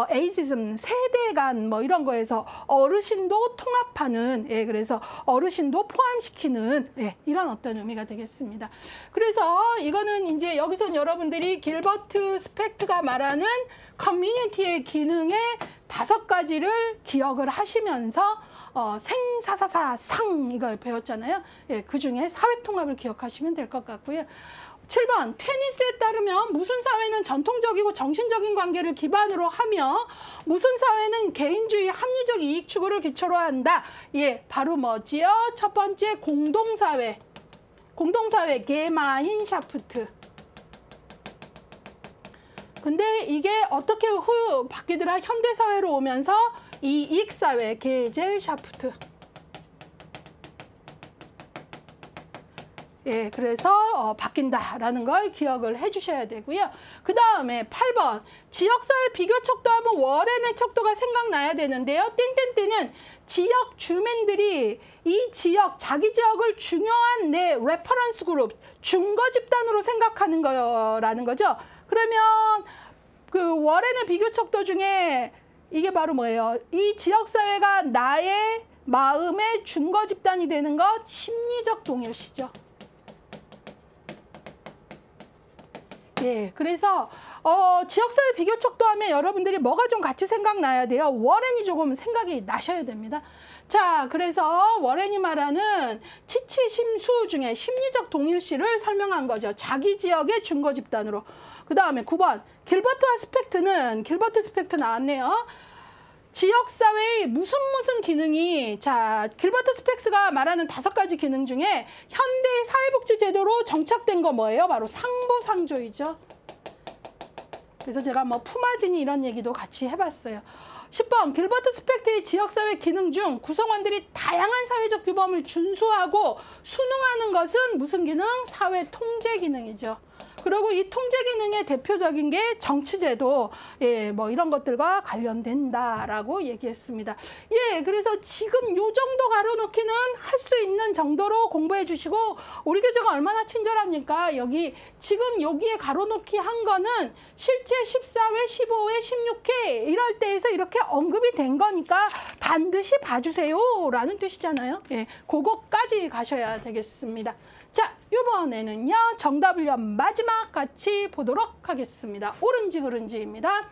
에이지즘, 세대 간 뭐 이런 거에서 어르신도 통합하는, 예, 그래서 어르신도 포함시키는, 예, 이런 어떤 의미가 되겠습니다. 그래서 이거는 이제 여기서 여러분들이 길버트 스펙트가 말하는 커뮤니티의 기능의 5가지를 기억을 하시면서 생사사사상 이걸 배웠잖아요. 예, 그중에 사회통합을 기억하시면 될 것 같고요. 7번 테니스에 따르면 무슨 사회는 전통적이고 정신적인 관계를 기반으로 하며 무슨 사회는 개인주의 합리적 이익 추구를 기초로 한다. 예, 바로 뭐지요? 첫 번째 공동사회. 공동사회 게마인샤프트. 근데 이게 어떻게 바뀌더라? 현대사회로 오면서 이익사회, 게젤샤프트. 예, 그래서 바뀐다라는 걸 기억을 해주셔야 되고요. 그 다음에 8번 지역사회 비교 척도하면 워렌의 척도가 생각나야 되는데요. 띵띵띵은 지역 주민들이 이 지역, 자기 지역을 중요한 내 레퍼런스 그룹, 중거 집단으로 생각하는 거라는 거죠. 그러면 그 워렌의 비교 척도 중에 이게 바로 뭐예요? 이 지역사회가 나의 마음의 준거 집단이 되는 것, 심리적 동일시죠. 예, 그래서 지역사회 비교척도 하면 여러분들이 뭐가 좀 같이 생각나야 돼요. 워렌이 조금 생각이 나셔야 됩니다. 자, 그래서 워렌이 말하는 치치심수 중에 심리적 동일시를 설명한 거죠. 자기 지역의 준거 집단으로. 그 다음에 9번 길버트와 스펙트는, 길버트 스펙트 나왔네요. 지역사회의 무슨 기능이, 자, 길버트 스펙스가 말하는 5가지 기능 중에 현대 사회복지제도로 정착된 거 뭐예요? 바로 상보상조이죠. 그래서 제가 뭐 품앗이니 이런 얘기도 같이 해봤어요. 10번 길버트 스펙트의 지역사회 기능 중 구성원들이 다양한 사회적 규범을 준수하고 순응하는 것은 무슨 기능? 사회 통제 기능이죠. 그리고 이 통제 기능의 대표적인 게 정치제도, 예, 뭐 이런 것들과 관련된다라고 얘기했습니다. 예, 그래서 지금 요 정도 가로놓기는 할 수 있는 정도로 공부해 주시고, 우리 교재가 얼마나 친절합니까? 지금 여기에 가로놓기 한 거는 실제 14회, 15회, 16회 이럴 때에서 이렇게 언급이 된 거니까 반드시 봐주세요 라는 뜻이잖아요. 예, 그거까지 가셔야 되겠습니다. 자, 이번에는요, 정답을요, 마지막 같이 보도록 하겠습니다. 옳은지 그른지입니다.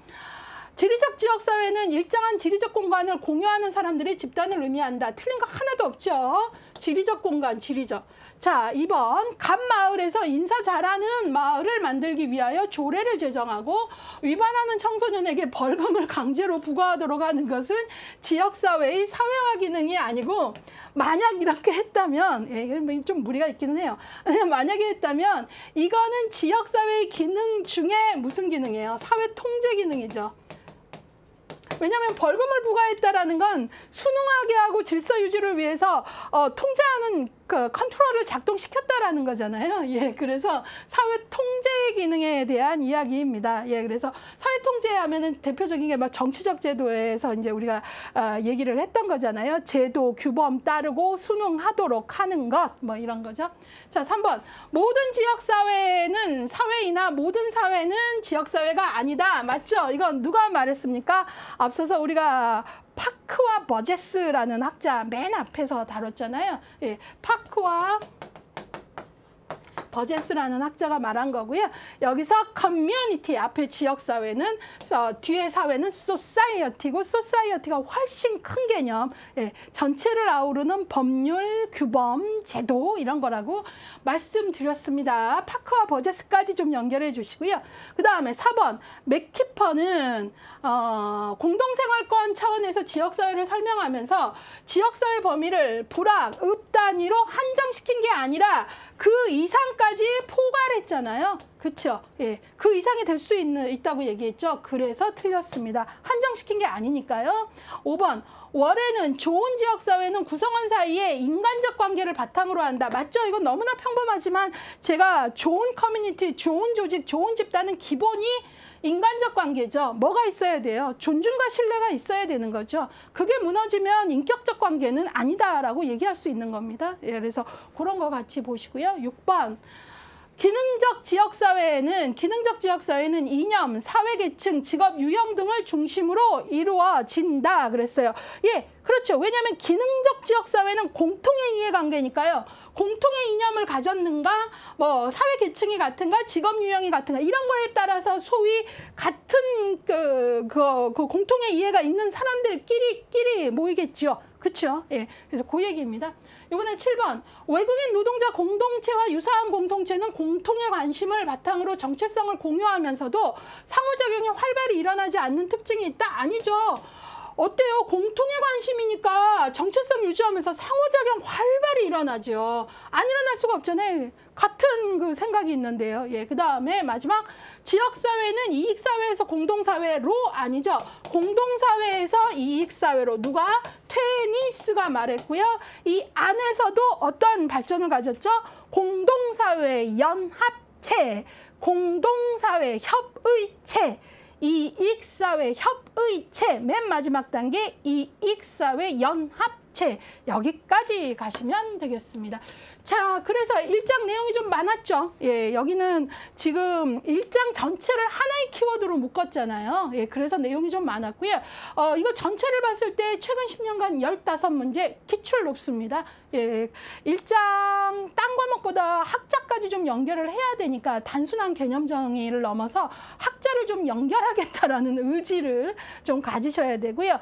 지리적 지역사회는 일정한 지리적 공간을 공유하는 사람들의 집단을 의미한다. 틀린 거 하나도 없죠. 지리적 공간, 지리적. 자, 2번 간 마을에서 인사 잘하는 마을을 만들기 위하여 조례를 제정하고 위반하는 청소년에게 벌금을 강제로 부과하도록 하는 것은 지역사회의 사회화 기능이 아니고, 만약 이렇게 했다면, 예, 좀 무리가 있기는 해요. 만약에 했다면 이거는 지역사회의 기능 중에 무슨 기능이에요? 사회 통제 기능이죠. 왜냐하면 벌금을 부과했다라는 건 순응하게 하고 질서 유지를 위해서 통제하는 그 컨트롤을 작동시켰다라는 거잖아요. 예, 그래서 사회 통제 기능에 대한 이야기입니다. 예, 그래서 사회 통제하면은 대표적인 게 막 정치적 제도에서 이제 우리가 얘기를 했던 거잖아요. 제도, 규범 따르고 순응하도록 하는 것, 뭐 이런 거죠. 자, 3번 모든 지역 사회는 사회이나 모든 사회는 지역 사회가 아니다. 맞죠? 이건 누가 말했습니까? 앞서서 우리가 파크와 버제스라는 학자 맨 앞에서 다뤘잖아요. 예, 파크와 버제스라는 학자가 말한 거고요. 여기서 커뮤니티 앞에 지역사회는, 뒤에 사회는 소사이어티고, 소사이어티가 훨씬 큰 개념, 예, 전체를 아우르는 법률, 규범, 제도 이런 거라고 말씀드렸습니다. 파크와 버제스까지 좀 연결해 주시고요. 그 다음에 4번 맥키퍼는 공동생활권 차원에서 지역사회를 설명하면서 지역사회 범위를 불악, 읍 단위로 한정시킨 게 아니라 그 이상까지 포괄했잖아요. 그렇죠? 예, 그 이상이 될 수 있다고 얘기했죠. 그래서 틀렸습니다. 한정시킨 게 아니니까요. 5번 월에는 좋은 지역사회는 구성원 사이에 인간적 관계를 바탕으로 한다. 맞죠? 이건 너무나 평범하지만 제가 좋은 커뮤니티, 좋은 조직, 좋은 집단은 기본이 인간적 관계죠. 뭐가 있어야 돼요? 존중과 신뢰가 있어야 되는 거죠. 그게 무너지면 인격적 관계는 아니다라고 얘기할 수 있는 겁니다. 예, 그래서 그런 거 같이 보시고요. 6번 기능적 지역사회는 이념, 사회계층, 직업 유형 등을 중심으로 이루어진다 그랬어요. 예, 그렇죠. 왜냐하면 기능적 지역사회는 공통의 이해관계니까요. 공통의 이념을 가졌는가, 뭐 사회계층이 같은가, 직업 유형이 같은가 이런 거에 따라서 소위 같은 그 공통의 이해가 있는 사람들끼리 모이겠죠. 그렇죠? 예, 그래서 그 얘기입니다. 이번에 7번 외국인 노동자 공동체와 유사한 공동체는 공통의 관심을 바탕으로 정체성을 공유하면서도 상호작용이 활발히 일어나지 않는 특징이 있다? 아니죠. 어때요? 공통의 관심이니까 정체성 유지하면서 상호작용 활발히 일어나죠. 안 일어날 수가 없잖아요. 같은 그 생각이 있는데요. 예, 그 다음에 마지막 지역사회는 이익사회에서 공동사회로 아니죠. 공동사회에서 이익사회로 누가? 테니스가 말했고요. 이 안에서도 어떤 발전을 가졌죠? 공동사회 연합체, 공동사회 협의체, 이익사회 협의체, 맨 마지막 단계 이익사회 연합체 주체 여기까지 가시면 되겠습니다. 자, 그래서 1장 내용이 좀 많았죠. 예, 여기는 지금 1장 전체를 하나의 키워드로 묶었잖아요. 예, 그래서 내용이 좀 많았고요. 이거 전체를 봤을 때 최근 10년간 15문제 기출 높습니다. 예, 1장 딴 과목보다 학자까지 좀 연결을 해야 되니까 단순한 개념 정의를 넘어서 학자를 좀 연결하겠다라는 의지를 좀 가지셔야 되고요.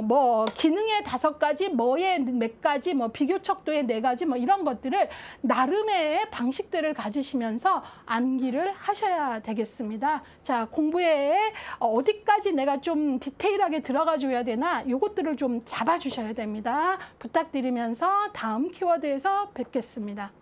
뭐 기능의 5가지, 뭐의 몇 가지, 뭐 비교척도의 4가지, 뭐 이런 것들을 나름의 방식들을 가지시면서 암기를 하셔야 되겠습니다. 자, 공부에 어디까지 내가 좀 디테일하게 들어가 줘야 되나, 요것들을 좀 잡아 주셔야 됩니다. 부탁드리면서 다음 키워드에서 뵙겠습니다.